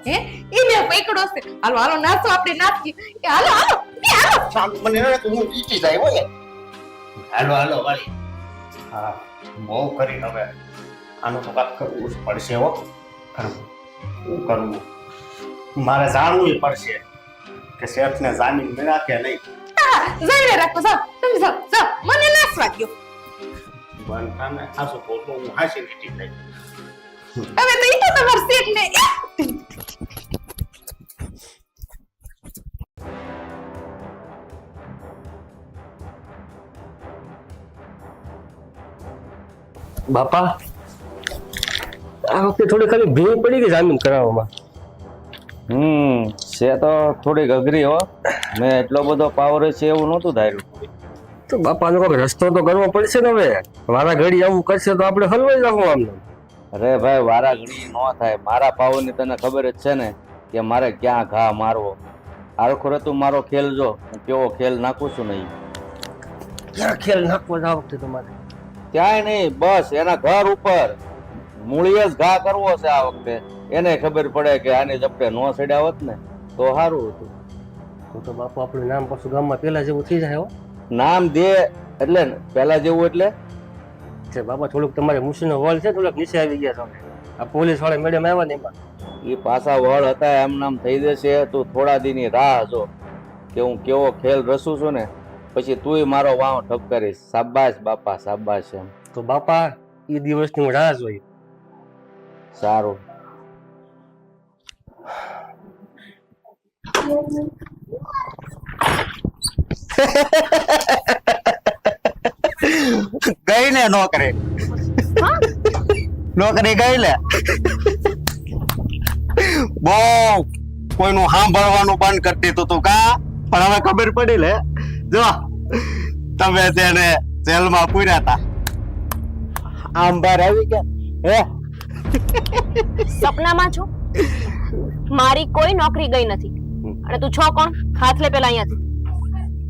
હે, ઈને પકડો છે. હાલો હાલો નાચો, આપણે નાચીએ. એ હાલો હાલો એ હાલો. શાંત મને ને તું ઈચી જાય હોય. હાલો હાલો વાળી. હા, બહુ કરી હવે. આનું તો કાક કરવું જ પડશે હો. કરવું શું કરવું? મારે જાણવું પડશે કે શેઠને જામીન મળ્યા કે નહીં. હા, જઈને રાખો. જાઓ તમે જાઓ જાઓ, મને નાચવા દ્યો. બનતાને આસો બોલતો હું હાસી નીટી થઈ. હવે તો ઈ તો તમાર શેઠ ને બાપા, આ વખતે થોડી ખાલી ભીડ પડી ગઈ જામીન કરાવવામાં. છે તો થોડીક અઘરી હો. મેં એટલો બધો પાવર છે એવું નહોતું ધાર્યું. તો બાપાનો કોઈ રસ્તો તો કરવો પડશે ને હવે. મારા ઘડી આવું કરશે તો આપણે હલવાઈ જવું આમને. અરે ભાઈ, વારા ઘડી ન થાય. મારા પાવરની તને ખબર જ છે ને કે મારે ક્યાં ઘા મારવો. આરખો તું મારો ખેલ જો, હું કેવો ખેલ નાખું છું નહીં. ક્યાં ખેલ નાખવો છે આ વખતે તમારે? ક્યાંય નહીં, બસ એના ઘર ઉપર મૂળીએ જ ઘા કરવો છે આ વખતે. એને ખબર પડે કે આની ઝપટે નો સડ્યા હોત ને તો સારું હતું. તો બાપુ આપણું નામ પાછું ગામમાં પેલા જેવું થઈ જાય હો. નામ દે એટલે પેલા જેવું એટલે છે બાપા, થોડુંક તમારે મુસીનો વળ છે, થોડુંક નીચે આવી ગયા છો. આ પોલીસ વાળા મેડમ આવ્યા ને એમાં એ પાછા વળ હતા એમ નામ થઈ જશે. તું થોડા દીની રાહ જો કે હું કેવો ખેલ રસું છું ને પછી તુંય મારો વાવ ઠપકારીશ. શાબાશ બાપા શાબાશ. એમ તો બાપા એ દિવસની હું રાહ જોઈ. સારું. ગઈ ને નોકરી નોકરી ગઈ લે બહુ કોઈનું સાંભળવાનું બંધ કરી દીધું તું કા પણ હવે ખબર પડી લે જો તમે તેને જેલમાં પૂર્યા હતા આમ બહાર આવી ગયા હે સપનામાં છો મારી કોઈ નોકરી ગઈ નથી અને તું છો કોણ હાથ લે પેલા અહીંયાથી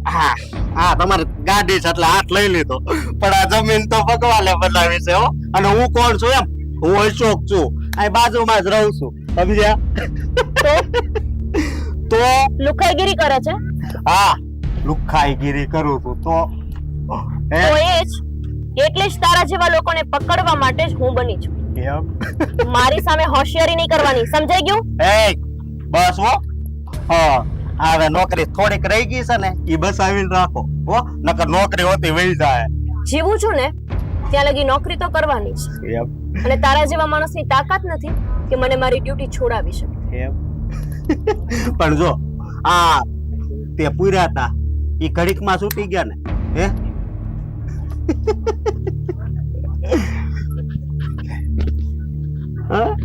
હા હા તમારે ગાડી છે એટલે હાથ લઈ લીધો પણ આ જમીન તો ભગવાને બનાવી છે હો અને હું કોણ છું એમ હું અશોક છું અહીં બાજુમાં જ રહું છું સમજ્યા તો લુખાઈગીરી કરે છે હા લુખાઈગીરી કરું છું તો હે તો એ જ એટલે જ તારા જેવા લોકોને પકડવા માટે જ હું બની છું એમ મારી સામે હોશિયારી નહીં કરવાની સમજાઈ ગયું એ બસ હો હા હવે નોકરી થોડીક રહી ગઈ છે ને એ બસાવીને રાખો હો નકર નોકરી હોતી વહી જાય જીવું છું ને ત્યાં લગી નોકરી તો કરવાની જ એમ અને તારા જેવા માણસની તાકાત નથી કે મને મારી ડ્યુટી છોડાવી શકે એમ પણ જો આ તે પૂર્યા હતા એ ઘડીકમાં છૂટી ગયા ને હે હા?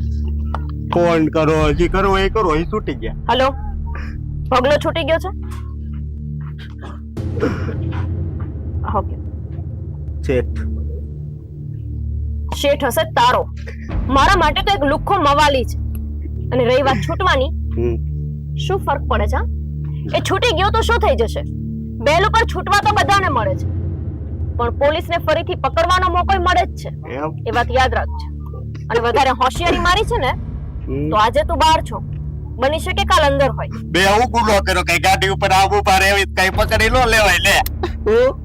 ફોન કરો જે કરો એ કરો એ છૂટી ગયા હલો પગલો છૂટી ગયો છે ઓકે શેઠ શેઠ હશે તારો મારા માટે તો એક લુખ્ખો મવાલી છે અને રહી વાત છૂટવાની શું ફરક પડે છે હા? એ છૂટી ગયો તો શું થઈ જશે બેલ ઉપર છૂટવા તો બધાને મળે છે પણ પોલીસને ફરીથી પકડવાનો મોકો મળે જ છે એમ એ વાત યાદ રાખજો અને વધારે હોશિયારી મારી છે ને તો આજે તું બહાર છો બની શકે કાલ અંદર હોય બે આવું ગુનો કર્યો કઈ ગાડી ઉપર આવું પારે એવી કઈ પકડી નો લેવાય લે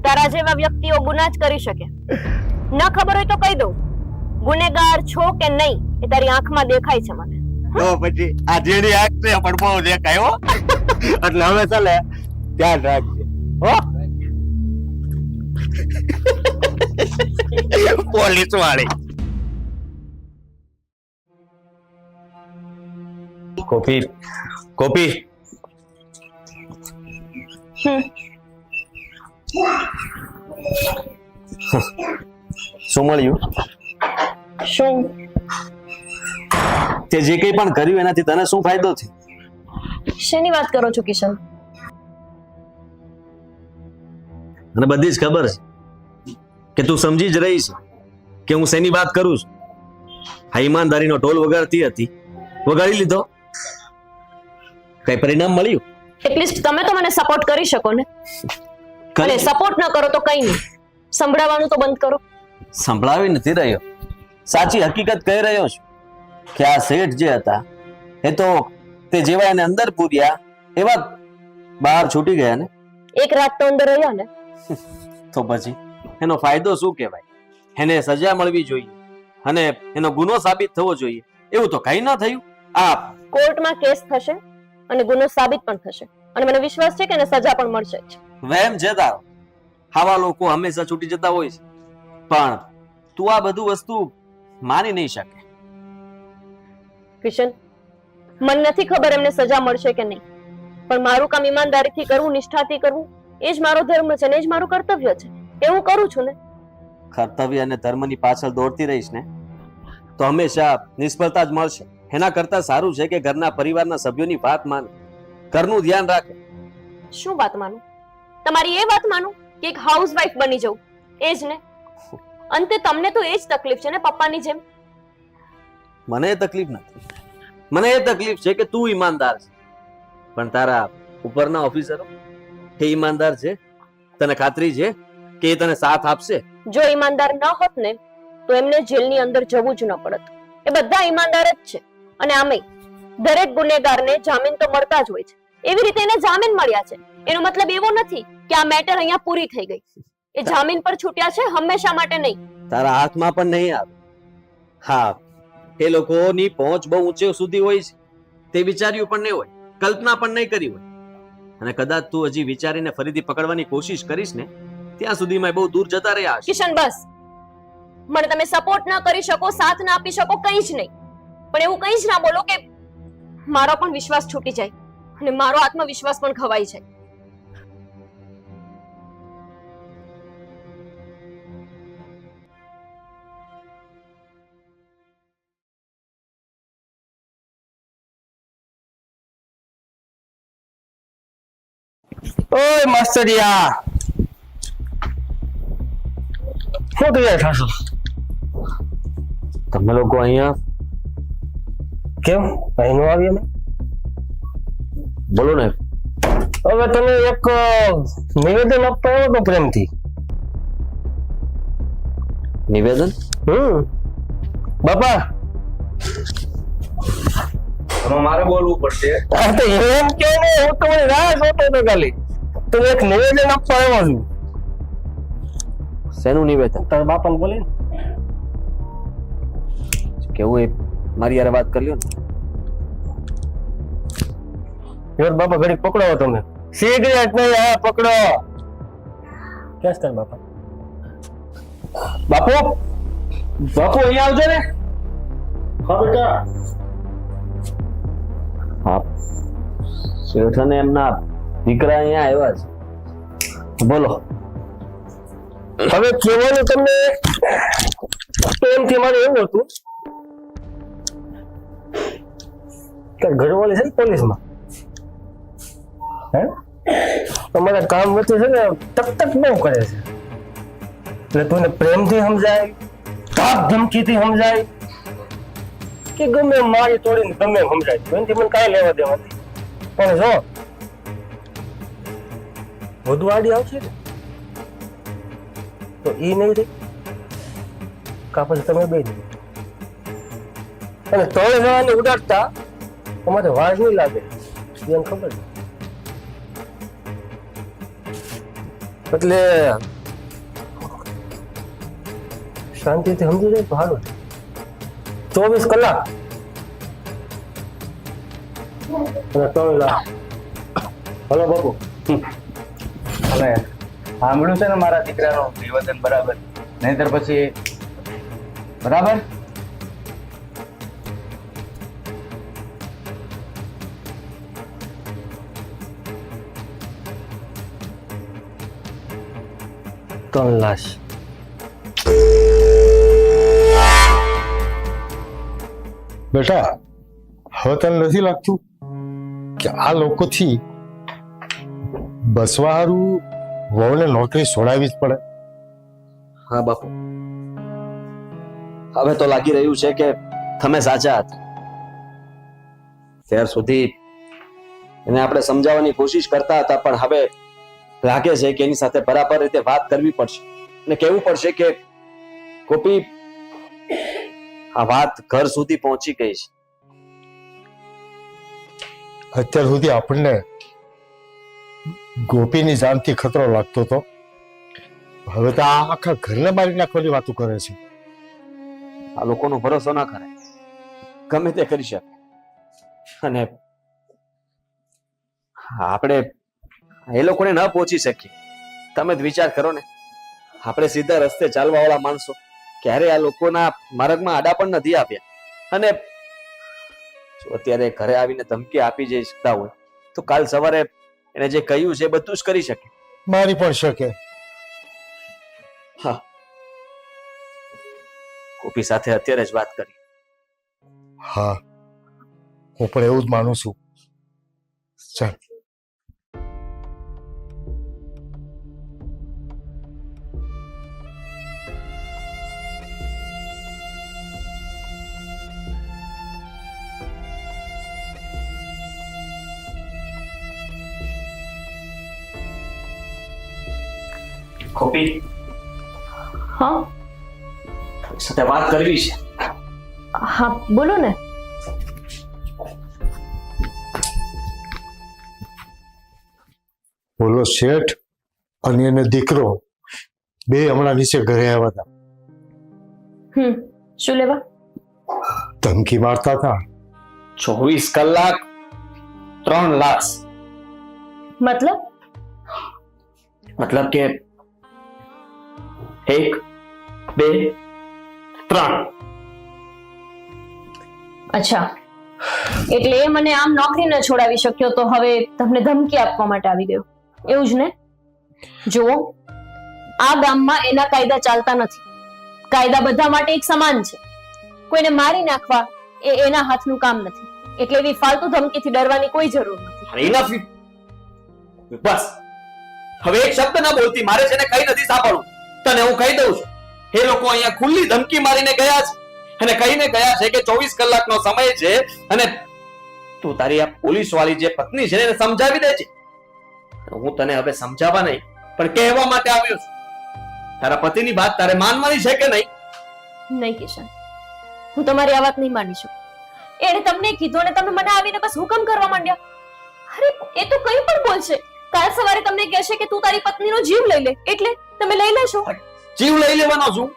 તારા જેવા વ્યક્તિઓ ગુના જ કરી શકે ન ખબર હોય તો કહી દઉં ગુનેગાર છો કે નહીં એ તારી આંખમાં દેખાય છે મને તો પછી આ જેની આંખ છે પણ બહુ દેખાય હો એટલે હવે ચાલે ધ્યાન રાખજે હો પોલીસ વાળી કોપી કોપી શું મળ્યું શું તે જે કંઈ પણ કર્યું એનાથી તને શું ફાયદો થયો શેની વાત કરો છો કિશન અને બધી જ ખબર છે કે તું સમજી જ રહી છે કે હું શેની વાત કરું છું આ ઈમાનદારીનો ઢોલ વગાડતી હતી વગાડી લીધો કઈ પરિણામ મળ્યું એટલીસ્ટ તમે તો મને સપોર્ટ કરી શકો ને અને સપોર્ટ ન કરો તો કઈ નહીં સંભળાવવાનું તો બંધ કરો સંભળાવી નથી રહ્યો સાચી હકીકત કહી રહ્યો છું કે આ શેઠ જે હતા એ તો તે જેવા એને અંદર પૂર્યા એવા બહાર છૂટી ગયા ને એક રાત તો અંદર રહ્યા ને તો પછી એનો ફાયદો શું કહેવાય એને સજા મળવી જોઈએ અને એનો ગુનો સાબિત થવો જોઈએ એવું તો કઈ ન થયું આ કોર્ટમાં કેસ થશે અને ગુનો સાબિત પણ થશે અને મને વિશ્વાસ છે કે એને સજા પણ મળશે જ વહેમ છે તારો આવા લોકો હંમેશા છૂટી જતા હોય છે પણ તું આ બધું વસ્તુ માની નહીં શકે કિશન મને નથી ખબર એમને સજા મળશે કે નહીં પણ મારું કામ ઈમાનદારીથી કરવું નિષ્ઠાથી કરવું એ જ મારો ધર્મ છે ને એ જ મારું કર્તવ્ય છે એ હું કરું છું ને કર્તવ્ય અને ધર્મની પાછળ દોડતી રહીશ ને તો હંમેશા નિષ્ફળતા જ મળશે એના કરતા સારું છે કે ઘરના પરિવારના સભ્યોની વાત માને ઘરનું ધ્યાન રાખે શું વાત માનું તમારી એ વાત માનું કે એક હાઉસવાઈફ બની જાઉં એ જ ને અંતે તમને તો એ જ તકલીફ છે ને પપ્પાની જેમ મને એ તકલીફ નથી મને એ તકલીફ છે કે તું ઈમાનદાર છે પણ તારા ઉપરના ઓફિસરો એ ઈમાનદાર છે તને ખાતરી છે કે એ તને સાથ આપશે જો ઈમાનદાર ન હોત ને તો એમને જેલની અંદર જવું જ ન પડત એ બધા ઈમાનદાર જ છે અને આમેય દરેક ગુનેગારને જામીન તો મળતા જ હોય છે એવી રીતે એને જામીન મળ્યા છે એનો મતલબ એવો નથી કે આ મેટર અહીંયા પૂરી થઈ ગઈ એ જામીન પર છૂટ્યા છે હંમેશા માટે નહીં તારા હાથમાં પણ નહીં આવે હા એ લોકોની પહોંચ બહુ ઊંચે સુધી હોય છે તે વિચાર્યું પણ નહીં હોય કલ્પના પણ નહીં કરી હોય અને કદાચ તું હજી વિચારીને ફરીથી પકડવાની કોશિશ કરીશ ને ત્યાં સુધીમાં બહુ દૂર જતા રહ્યા હશે કિશન બસ મને તમે સપોર્ટ ના કરી શકો સાથ ના આપી શકો કંઈ જ નહીં પણ એવું કંઈ જ ના બોલો કે મારો પણ વિશ્વાસ છૂટી જાય અને મારો આત્મવિશ્વાસ પણ ખવાઈ જાય ઓય માસ્ટરિયા શું તૈયાર થશો? તમે લોકો અહીંયા કેમ અહીં નો આવી અમે? બોલો ને. હવે તમે એક નિવેદન આપવા આવ્યો તો પ્રેમથી. નિવેદન? બાપા મારે બોલવું પડશે. આ તો એમ કે ને હું તો રાહ જોતો હતો ખાલી. તો એક નિવેદન આપવા આવ્યો છું. શેનું નિવેદન? તારા બાપાને બોલે ને. કેવું એ મારી યાર વાત કરી લ્યો ને. યાર બાપા ઘડી પકડો તમે. સિગરેટ નહીં, હા પકડો. ક્યાં છે તારા બાપા? બાપુ બાપુ અહીંયા આવજો ને. હા બેટા. હા, શેઠ અને એમના દીકરા અહીંયા આવ્યા છે. બોલો. હવે કહેવાનું તમને પ્રેમથી મારે એવું હતું કે ઘરવાળી છે ને પોલીસમાં, હે તમારા કામ વચ્ચે છે ને ટક બહુ કરે છે. એટલે તું એને પ્રેમથી સમજાય, ધાક ધમકીથી સમજાય કે ગમે એમ મારી તોડીને ગમે એમ સમજાય, એનાથી મને કાંઈ લેવા દેવા નથી. પણ જો વધુ આડી આવશે ને તો ઈ નહીં રહી કા પછી તમે બે નહીં. અને તોડે જવાને ઉડાડતા તમારે વાજ નહીં લાગે, એને ખબર છે. એટલે શાંતિથી સમજી જાય તો સારું. 24 કલાક અને 3 લાખ. હલો બાપુ. હવે સાંભળ્યું છે ને મારા દીકરાનું નિવેદન બરાબર, નહીતર પછી બરાબર. ત્રણ લાખ. બેટા હવે તને નથી લાગતું કે આ લોકોથી બસવા હારું વહુને નોકરી છોડાવી જ પડે? હા બાપુ, હવે તો લાગી રહ્યું છે કે તમે સાચા હતા. ત્યાર સુધી એને આપણે સમજાવવાની કોશિશ કરતા હતા, પણ હવે લાગે છે કે એની સાથે બરાબર રીતે વાત કરવી પડશે અને કહેવું પડશે કે ગોપી, આ વાત ઘર સુધી પહોંચી ગઈ છે. અત્યાર સુધી આપણને ગોપીની જાનથી ખતરો લાગતો હતો, હવે તો આ આખા ઘરને મારી નાખવાની વાતો કરે છે. આ લોકોનો ભરોસો ના કરાય, ગમે તે કરી શકે. અને આપણે એ લોકોને ન પહોંચી શકીએ. તમે જ વિચાર કરો ને, આપણે સીધા રસ્તે ચાલવા વાળા માણસો ક્યારે આ લોકોના માર્ગમાં આડા પણ નથી આપ્યા. અને જો અત્યારે ઘરે આવીને ધમકી આપી જઈ શકતા હોય તો કાલ સવારે એને જે કહ્યું છે એ બધું જ કરી શકે. મારી પણ શકે. હા, ગોપી સાથે અત્યારે જ વાત કરી. હા, હું પણ એવું જ માનું છું. ચાલ. ગોપી હા સાથે વાત કરવી છે. હા બોલો ને. બોલો શેઠ અને એને દીકરો બે હમણાં નીચે ઘરે આવ્યા હતા. શું લેવા? ધમકી મારતા હતા. 24 કલાક 3 લાખ. મતલબ કે 1 2 3. અચ્છા, એટલે એ મને આમ નોકરી ન છોડાવી શક્યો તો હવે તમને ધમકી આપવા માટે આવી ગયો, એવું જ ને? જુઓ, આ ગામમાં એના કાયદા ચાલતા નથી. કાયદા બધા માટે એક સમાન છે. કોઈને મારી નાખવા એ એના હાથનું કામ નથી. એટલે એવી ફાલતુ ધમકીથી ડરવાની કોઈ જરૂર નથી. ઇનફ. બસ હવે એક શબ્દ ના બોલતી, મારે છે ને કઈ નથી સાંભળવું. તને હું કહી દઉં છું, એ લોકો અહીંયા ખુલ્લી ધમકી મારીને ગયા છે અને કહીને ગયા છે કે 24 કલાકનો સમય છે અને તું તારી આ પોલીસ વાળી જે પત્ની છે એને સમજાવી દે છે. હું તને હવે સમજાવવા નહીં પણ કહેવા માટે આવ્યો છું. તારા પતિની વાત તારે માનવાની છે કે નહીં? નહીં કિશન, હું તમારી આ વાત નહીં માની શકું. એણે તમને કીધું અને તમે મને આવીને બસ હુકમ કરવા માંડ્યા. અરે એ તો કંઈ પણ બોલશે. કાલ સવારે તમને કહેશે કે તું તારી પત્નીનો જીવ લઈ લે, એટલે તમે લઈ લેશો? જીવ લઈ લેવાનો છું?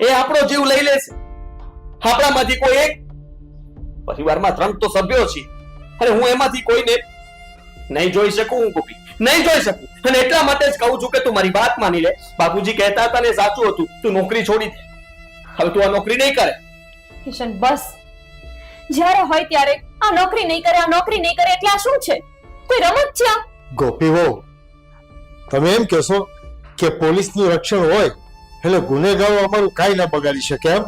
એ આપણો જીવ લઈ લેશે. આપણામાંથી કોઈ એક, પરિવારમાં 3 તો સભ્યો છે અને હું એમાંથી કોઈને નહીં જોઈ શકું. હું ગોપી નહીં જોઈ શકું અને એટલા માટે જ કહું છું કે તું મારી વાત માની લે. બાપુજી કહેતા હતા ને સાચું હતું, તું નોકરી છોડી દે. હવે તું આ નોકરી નહીં કરે. કિશન બસ, જ્યારે હોય ત્યારે આ નોકરી નહીં કરે, આ નોકરી નહીં કરે એટલે આ શું છે? કોઈ રમત છે આ? ગોપી વહુ, તમે એમ કહેશો કે પોલીસનું રક્ષણ હોય એટલે ગુનેગારો અમારું કાંઈ ના બગાડી શકે એમ?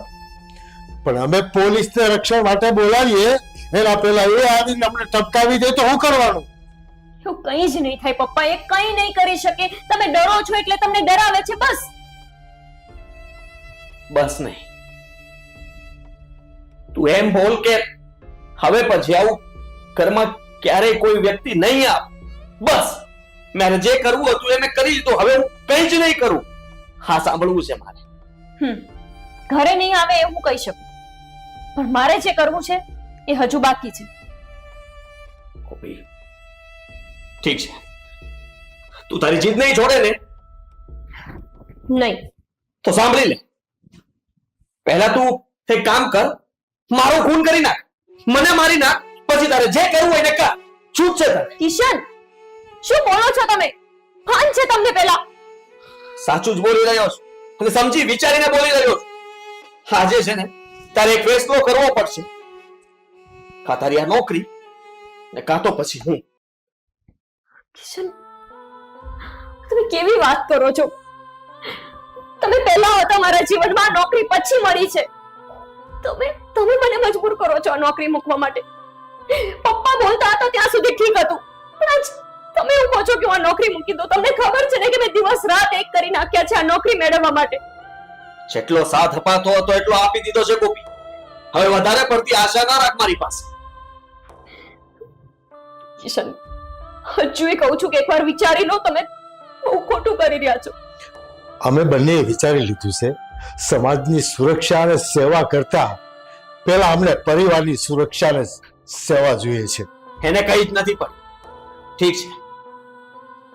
પણ અમે પોલીસને રક્ષણ માટે બોલાવીએ એના પહેલા એ આવીને અમને ટપકાવી દે તો શું કરવાનું? એવું કંઈ જ નહીં થાય પપ્પા, એ કંઈ નહીં કરી શકે. તમે ડરો છો એટલે તમને ડરાવે છે બસ. બસ નહીં, તું એમ બોલ કે હવે પછી આવું ઘરમાં ક્યારેય કોઈ વ્યક્તિ નહીં આવે. બસ મારે જે કરવું હતું એ મેં કરી લીધું, હવે હું કંઈ જ નહીં કરું. હા, સાંભળવું છે મારે. ઘરે નહીં આવે એવું હું કહી શકું, પણ મારે જે કરવું છે એ હજુ બાકી છે. ગોપી, ઠીક છે, તું તારી જીદ નહીં છોડે ને નહીં તો સાંભળી લે. પહેલા તું એક કામ કર, મારો ખૂન કરી નાખ, મને મારી નાખ, પછી તારે જે કરવું હોય એને કર. છૂટ છે તારે. કિશન, શું બોલો છો તમે? ભાન છે તમને પહેલા? સાચું જ બોલી રહ્યો છું અને સમજી વિચારીને બોલી રહ્યો છું. આજે છે ને તારે એક ફેસલો કરવો પડશે. કાં તારી આ નોકરી ને કાં તો પછી હું. કિશન, તમે કેવી વાત કરો છો? તમે પહેલા હતા મારા જીવનમાં, નોકરી પછી મળી છે. તમે તમે મને મજબૂર કરો છો આ નોકરી મૂકવા માટે. પપ્પા બોલતા હતા ત્યાં સુધી ઠીક હતું, પણ આજ તમે એવું કહો છો કે હું આ નોકરી મૂકી દઉં? તમને ખબર છે ને કે મેં દિવસ રાત એક કરી નાખ્યા છે આ નોકરી મેળવવા માટે. જેટલો સાથ અપાતો હતો એટલો આપી દીધો છે ગોપી. હવે વધારે પડતી આશા ના રાખ મારી પાસે. કિશન, હજુ એ કહું છું કે એકવાર વિચારી લો, તમે બહુ ખોટું કરી રહ્યા છો. અમે બંને વિચારી લીધું છે, સમાજની સુરક્ષા અને સેવા કરતા પહેલા અમને પરિવારની સુરક્ષા અને સેવા જોઈએ છે. એને કઈ જ નથી પણ ઠીક છે,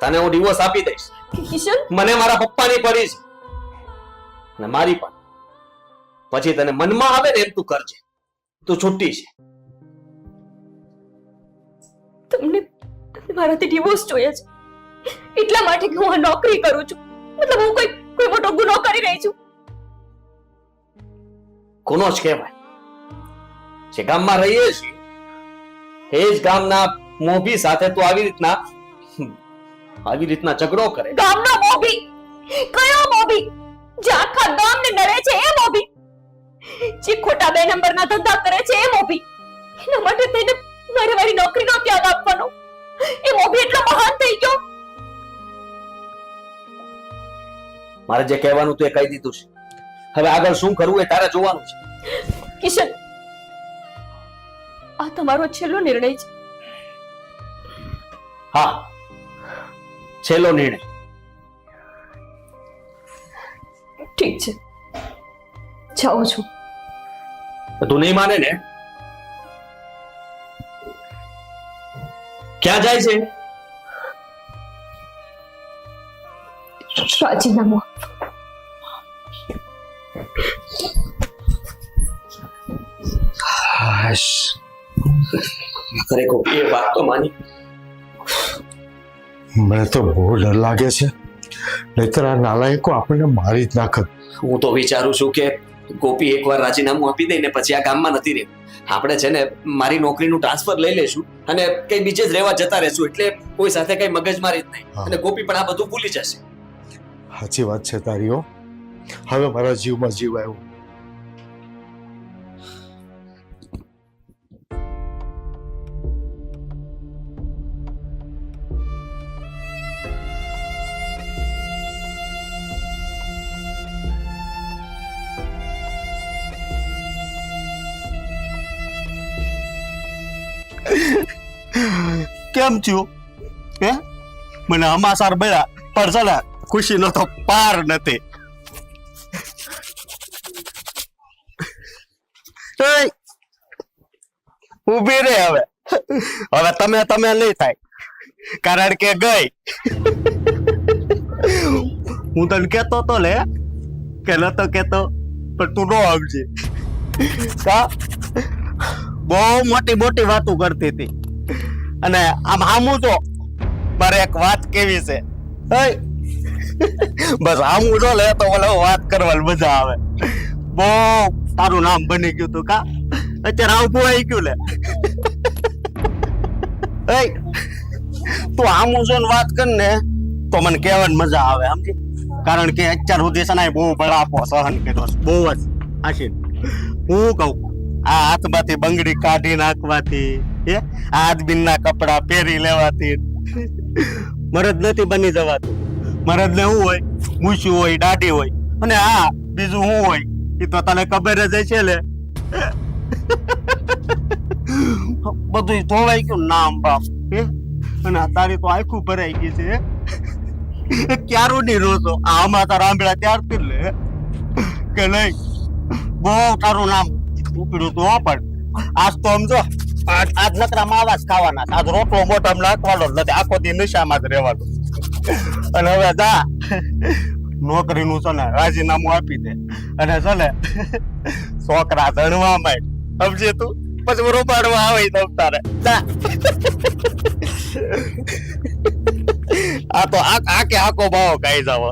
તને હું ડિવોર્સ આપી દઈશ. કિશન, મને મારા પપ્પાની પડી છે અને મારી પણ. પછી તને મનમાં આવે ને એમ તું કરજે. તું છૂટી છે. તમને તમને મારાથી ડિવોર્સ જોઈએ છે એટલા માટે કે હું આ નોકરી કરું છું? મતલબ હું કોઈ મોટો ગુનો કરી રહી છું? ગુનો જ કહેવાય. જે ગામમાં રહીએ છીએ એ જ ગામના મોભી સાથે તું આવી રીતના ઝઘડો કરે. ગામનો મોભી? કયો મોભી? જે આખા ગામને નડે છે એ મોભી? જે ખોટા 2 નંબરના ધંધા કરે છે એ મોભી? એના માટે થઈને મારે મારી નોકરીનો ત્યાગ આપવાનો એ મોભી એટલો મહાન થઈ ગયો? મારે જે કહેવાનું તું એ કહી દીધું છે. હવે આગળ શું કરવું એ તારે જોવાનું છે. કિશન, આ તમારો છેલ્લો નિર્ણય છે. હા, છેલ્લો નિર્ણય. ઠીક છે, જાઉં છું. તું નહીં માને ને? ક્યાં જાય છે? રાજીનામું. ખરે ગોપી એ વાત તો માની. મને તો બહુ ડર લાગે છે, નહીતર આ નાલાયકો આપણને મારી જ નાખત. હું તો વિચારું છું કે ગોપી એકવાર રાજીનામું આપી દે ને પછી આ ગામમાં નથી રહેવું. આપણે છે ને મારી નોકરીનું ટ્રાન્સફર લઈ લેશું અને કઈ બીજે જ રહેવા જતા રહેશું, એટલે કોઈ સાથે કઈ મગજમારી જ નહીં અને ગોપી પણ આ બધું ભૂલી જશે. સાચી વાત છે તારીઓ. હવે મારા જીવમાં જીવ આવ્યો. કેમ છું હે મને હમાસાર મળ્યા પણ છે ને ખુશીનો તો પાર નથી. એય, ઊભી રે હવે તમે નહીં થાય કારણ કે ગઈ. હું તને કેતો તો લે કે નતો કેતો પણ તું નો આવજે. કા બહુ મોટી મોટી વાતો કરતી હતી અને આમ હામું તો મારે એક વાત કેવી છે. બસ હામું જો લે તો ઓલો વાત કરવાની મજા આવે. બહુ તારું નામ બની ગયું તું કા અત્યારે આવું આવી ગયું લે. તું હામું જો વાત કર ને તો મને કહેવાની મજા આવે સમજી. કારણ કે અત્યાર સુધી છે ને બહુ બળાપો સહન કર્યો છે બહુ જ આશીન. હું કહું આ હાથમાંથી બંગડી કાઢી નાખવાથી આ આદમીના કપડા પહેરી લેવાથી મરદ નથી બની જવાતું. મરદ ને શું હોય મૂછું હોય દાઢી હોય અને આ બીજું શું હોય એ તો તને ખબર જ છે લે. બધું ધોવાઈ ગયું નામ બાપ અને તારી તો આખું ભરાઈ ગઈ છે. ક્યારું ની રોતો આમાં તારા આંબળા ત્યારથી લે કે નહીં બહુ તારું નામ ઉપડ્યું તું પણ આજ તો સમજો આજ નકરા માવા જ ખાવાના આજ રોટલો મોઢામ નાખવાનો જ નથી આખો દી નશામાં જ રહેવાનું. અને હવે જા નોકરીનું છે ને રાજીનામું આપી દે અને છે ને છોકરા ધણવા માંડ સમજે તું પછી રોપાડવા આવે તો તારે જા. આ તો આકે આખો ભાવ ખાઈ જાવ.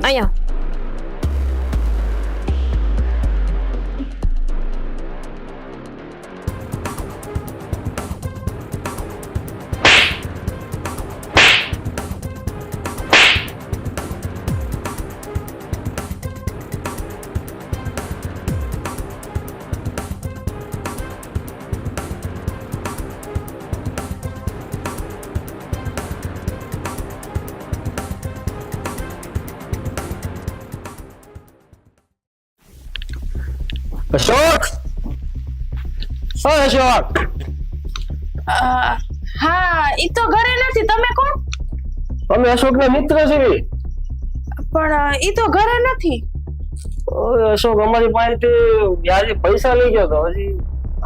અહીંયા અશોક અશોક હા ઈ તો ઘરે નથી. તમે કોણ? અમે અશોકના મિત્ર છીએ. પણ ઈ તો ઘરે નથી. ઓય અશોક અમારી પાસેથી આજે પૈસા લઈ ગયો તો હજી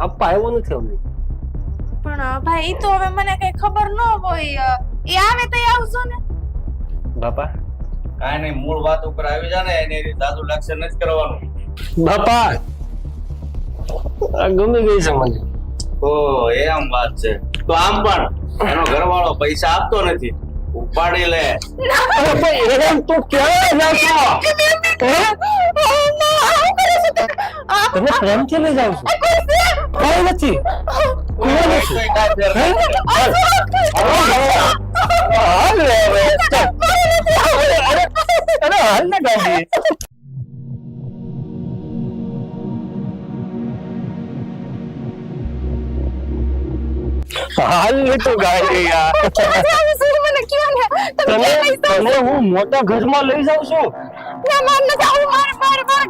આપવા આવ્યો નથી અમને. પણ ભાઈ ઈ તો હવે મને કઈ ખબર ન હોય. ઈ આવે તો આવજો ને. બાપા કાંઈ નહીં મૂળ વાત ઉપર આવી જા ને એની દાદુ લક્ષ્ય નથી કરવાનું. બાપા આ ગમી ગઈ છે મને. ઓ એમ વાત છે તો આમ પણ એનો ઘરવાળો પૈસા આપતો નથી ઉપાડી લે. અરે ભાઈ એમ તો ક્યાં જાવ છો? તમે પ્રેમથી લઈ જાવ છો? કોઈ નથી. કોઈ નથી. હાલ રે હવે. અરે હાલ ને ગાડી. હાલ ને તો ગાડી યાર. મને કયો ને તને હું મોટા ઘરમાં લઈ જાઉં છું. ના માર ન જાવ માર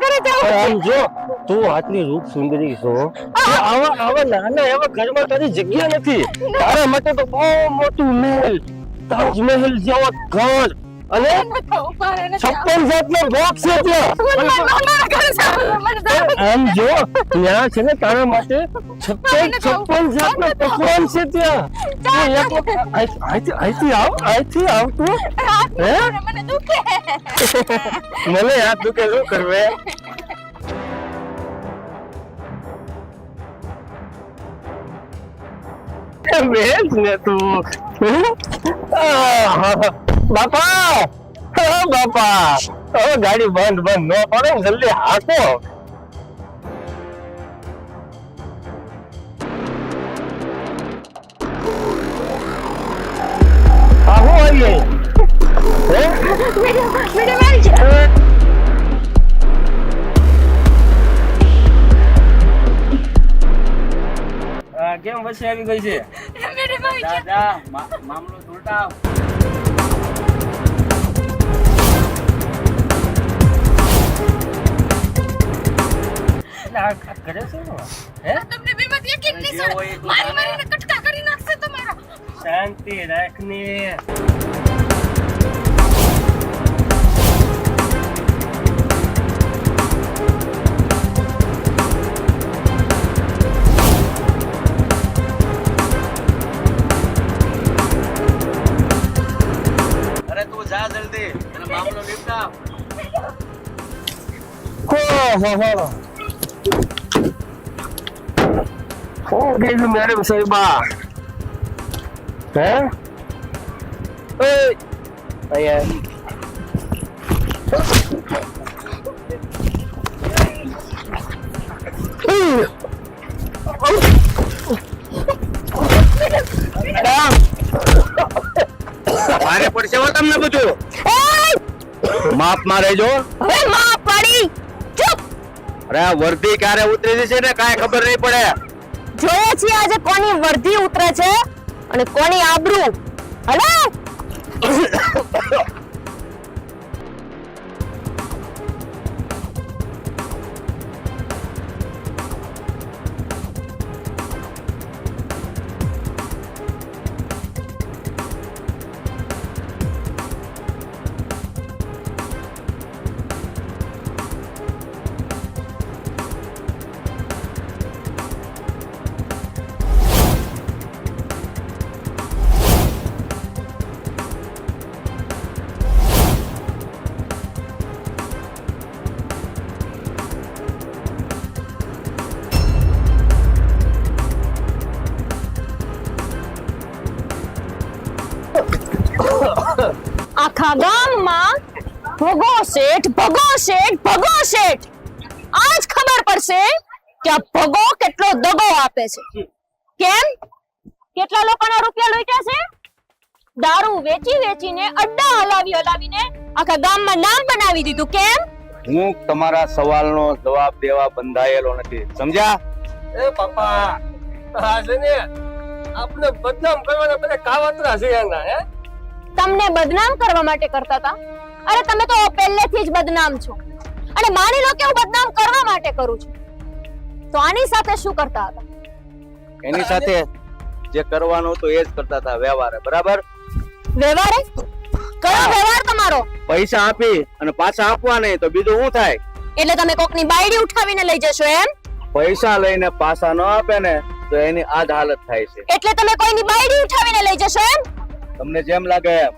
ઘરે જાવ. આમ જો તું આટલી રૂપ સુંદરી છો આવા નાના એવા ઘરમાં તારી જગ્યા નથી. તારા માટે તો બહુ મોટું મહેલ તાજમહેલ જેવો ઘર અને 56 જાતનો બોક્સ છે ત્યાં. આમ જો ત્યાં છે ને તારા માટે 56 જાતના પકવાન છે ત્યાં. અહીંથી આવ તું. મને દુખે. મને હાથ દુખે શું કરવે? બેસ ને તું. બાપા બાપા હવે ગાડી બંધ ન પડે જલ્દી હાકો. આવો આવીએ. મેડમ આવી છે. કેમ વચ્ચે આવી ગઈ છે? મામલો ઉલટાવ. એટલે આ કરે છે ને? હે? તમને બેમાં યકીન નહીં સર મારીને કટકા કરી નાખશે તમારા. શાંતિ રાખને. અરે તું જા જલ્દી અને મામલો નિપટાવ. શું કીધું મેડમ સાહેબા? હે? અહીંયા મારે પડશે હો તમને બધું. માપ માં રહેજો. હવે માં પડી ચૂપ. અરે આ વર્દી ક્યારે ઉતરી જશે ને કાંઈ ખબર નહીં પડે. જોઈએ છીએ આજે કોની વર્ધી ઉતરે છે અને કોની આબરૂ. હલો આખા ગામમાં ભગો શેઠ આજ ખબર પડશે કે આ ભગો કેટલો દગો આપે છે. કેમ? કેટલા લોકોના રૂપિયા લૂંટ્યા છે? દારૂ વેચી વેચીને અડ્ડા હલાવીને આખા ગામમાં નામ બનાવી દીધું. કેમ? હું તમારા સવાલનો જવાબ દેવા બંધાયેલો નથી, સમજ્યા? એ પાપા આ છે ને આપણે બદનામ કરવાના બધા કાવતરા છે એના. હે? તમને બદનામ કરવા માટે કરતા હતા? અરે તમે તો પહેલેથી જ બદનામ છો. અને માની લો કે હું બદનામ કરવા માટે કરું છું, તો આની સાથે શું કરતા હતા? એની સાથે જે કરવાનું હતું એ જ કરતા હતા, વ્યવહારે. બરાબર? વ્યવહારે? કયો વ્યવહાર તમારો? પૈસા આપી અને પાછા આપવા નહીં તો બીજું શું થાય? એટલે તમે કોકની બાયડી ઉઠાવીને લઈ જશો એમ? પૈસા લઈને પાછા ન આપે ને તો એની આ જ હાલત થાય છે. એટલે તમે કોઈની બાયડી ઉઠાવીને લઈ જશો એમ? તમને જેમ લાગે એમ.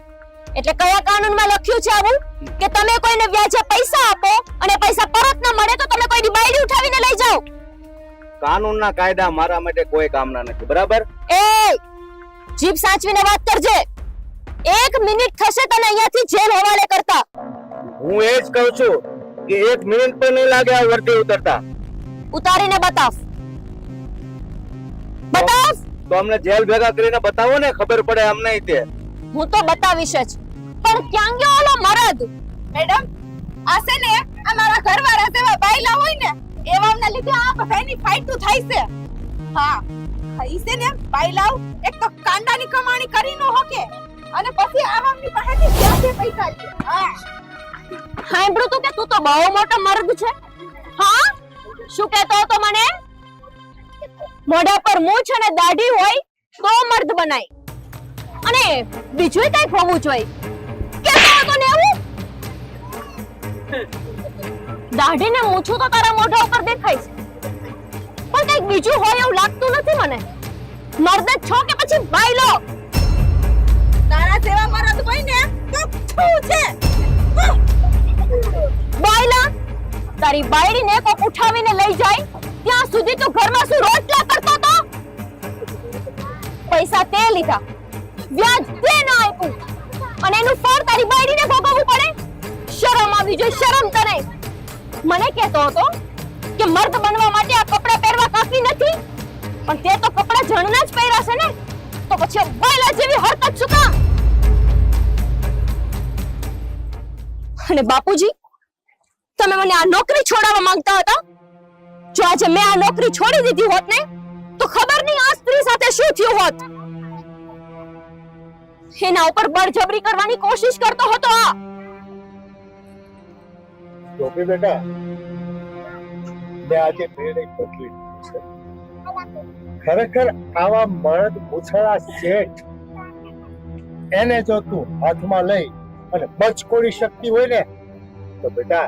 એટલે કયા કાનૂનમાં લખ્યું છે આવું કે તમે કોઈને વ્યાજે પૈસા આપો અને પૈસા પરત ન મળે તો તમે કોઈની બાયડી ઉઠાવીને લઈ જાઓ? કાનૂનના કાયદા મારા માટે કોઈ કામના નથી. બરાબર? એ જીભ સાચવીને વાત કરજે. 1 મિનિટ થશે તને અહીંયાથી જેલ હવાલે કરતા. હું એ જ કહું છું કે 1 મિનિટ પણ નહીં લાગે આ વર્દી ઉતરતા. ઉતારીને બતાવ. બતાવ. તો અમને જેલ ભેગા કરીને બતાવો ને, ખબર પડે અમને તે. હું તો બતાવીશ જ, પણ ક્યાં ગયો ઓલો મરદ? મેડમ આ છે ને અમારા ઘરવાળા જેવા બાયલા હોય ને એવાના લીધે આ બધાની ફાઇટ થાય છે. હા ઈ છે ને બાયલાવ એક તો કાંડાની કમાણી કરી નો હોકે અને પછી આવામની પાસેથી ક્યાંથી પૈસા લે. હા સાંભળ્યું તું કે તું તો બહુ મોટો મર્દ છે? હા શું કહેતો હતો મને? મોઢા પર મૂછ અને દાઢી હોય તો મર્દ બનાય અને બીજું કઈ હોવું જોઈએ. કેતો હતો ને એવું? દાઢી ને મૂછું તો તારા મોઢા ઉપર દેખાય છે, પણ કઈક બીજું હોય એવું લાગતું નથી મને. મર્દ જ છો કે પછી બાયલો? તારા જેવા મરદ હોય ને તો શું છે? બાયલા તારી બાયડીને કોક ઉઠાવીને લઈ જાય ત્યાં સુધી તું ઘરમાં શું રોટલા કરતો તો? પૈસા તે લીધા, વ્યાજ તે ન આપ્યું અને એનું ફળ તારી બાયડીને ભોગવવું પડે? શરમ આવી જોઈએ, શરમ તને. મને કહેતો હતો કે મર્દ બનવા માટે આ કપડાં પહેરવા કાફી નથી, પણ તે તો કપડાં જણના જ પહેર્યા છે ને, તો પછી બાયલા જેવી હરકત શું કામ? અને બાપુજી તમે મને આ નોકરી છોડાવવા માંગતા હતા? જો આજે મેં આ નોકરી છોડી દીધી હોત ને તો ખબર નહીં આ સ્ત્રી સાથે શું થયું હોત. એના ઉપર બળજબરી કરવાની કોશિશ કરતો હતો આ. ગોપી બેટા મેં આજે નિર્ણય બદલી લીધો છે. ખરેખર આવા મર્દ મૂછડા શેઠ એને જો તું હાથમાં લઈ અને બચકોડી શકતી હોય ને તો બેટા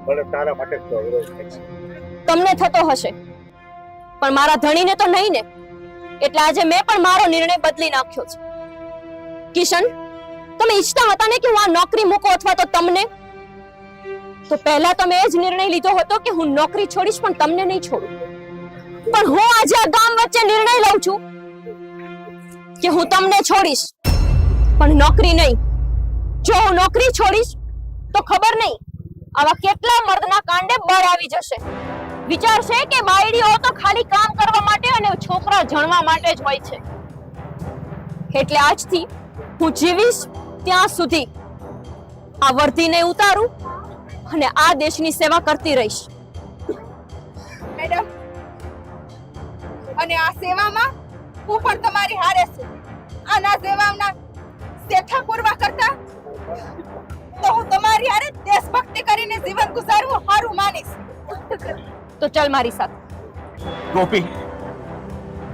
મને તારા માટે ગૌરવ થાય છે. તમને થતો હશે પણ મારા ધણીને તો નહીં ને. એટલે આજે મેં પણ મારો નિર્ણય બદલી નાખ્યો છે. કિશન, તમે ઈચ્છતા હતા ને કે હું આ નોકરી મૂકો અથવા તો તમને, તો પહેલા તમે એ જ નિર્ણય લીધો હતો કે હું નોકરી છોડીશ પણ તમને નહીં છોડું. પણ હું આજે આ ગામ વચ્ચે નિર્ણય લઉં છું કે હું તમને છોડીશ પણ નોકરી નહીં. જો હું નોકરી છોડીશ તો ખબર નહીં આવા કેટલા મર્દના કાંડે બળ આવી જશે. વિચારશે કે બાયડીઓ તો ખાલી કામ કરવા માટે અને છોકરા જણવા માટે જ હોય છે. એટલે આજથી હું જીવીશ ત્યાં સુધી આ વર્ધીને ઉતારું અને આ દેશની સેવા કરતી રહીશ. મેડમ, અને આ સેવામાં હું પણ તમારી હારે છું. આના સેવાના શેઠા પૂરવા કરતા તો હું તમારી હારે દેશભક્તિ કરીને જીવન ગુજારવું સારું માનીશ. તો ચાલ મારી સાથે. ગોપી,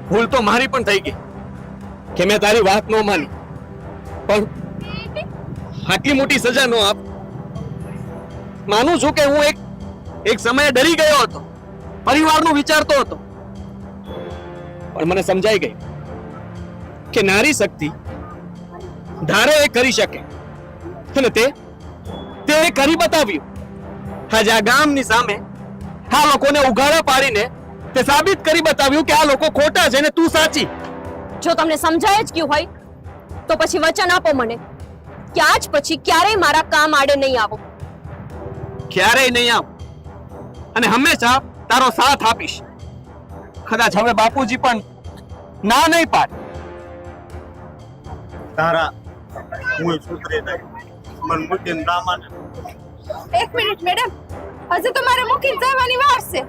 ભૂલ તો મારી પણ થઈ ગઈ કે મેં તારી વાત ન માની, પણ આટલી મોટી સજા ન આપ. માનું છું કે હું એક સમયે ડરી ગયો હતો, પરિવારનું વિચારતો હતો, પણ મને સમજાઈ ગઈ કે નારી શક્તિ ધારે એ કરી શકે અને તે કરી બતાવ્યું. આજે આ ગામની સામે આ લોકોને ઉઘાડા પાડીને તે સાબિત કરી બતાવ્યું કે આ લોકો ખોટા છે ને તું સાચી. જો તમને સમજાય જ ગયું હોય તો પછી વચન આપો મને કે આજ પછી ક્યારેય મારા કામ આડે નહીં આવો. ક્યારેય નહીં આવ અને હંમેશા તારો સાથ આપીશ. કદાચ હવે બાપુજી પણ ના નહીં પાડ. તારા હું સુધરે જાય મન મૂકીને ના માને. એક મિનિટ મેડમ, હજુ તો મારે મૂકીને જવાની વાર છે.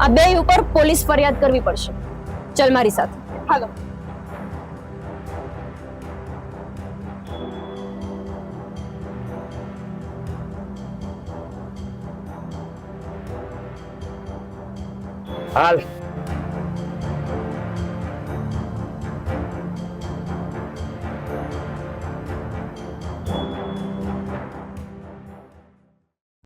આ બે ઉપર પોલીસ ફરિયાદ કરવી પડશે. ચલ મારી સાથે. હાલો. હાલ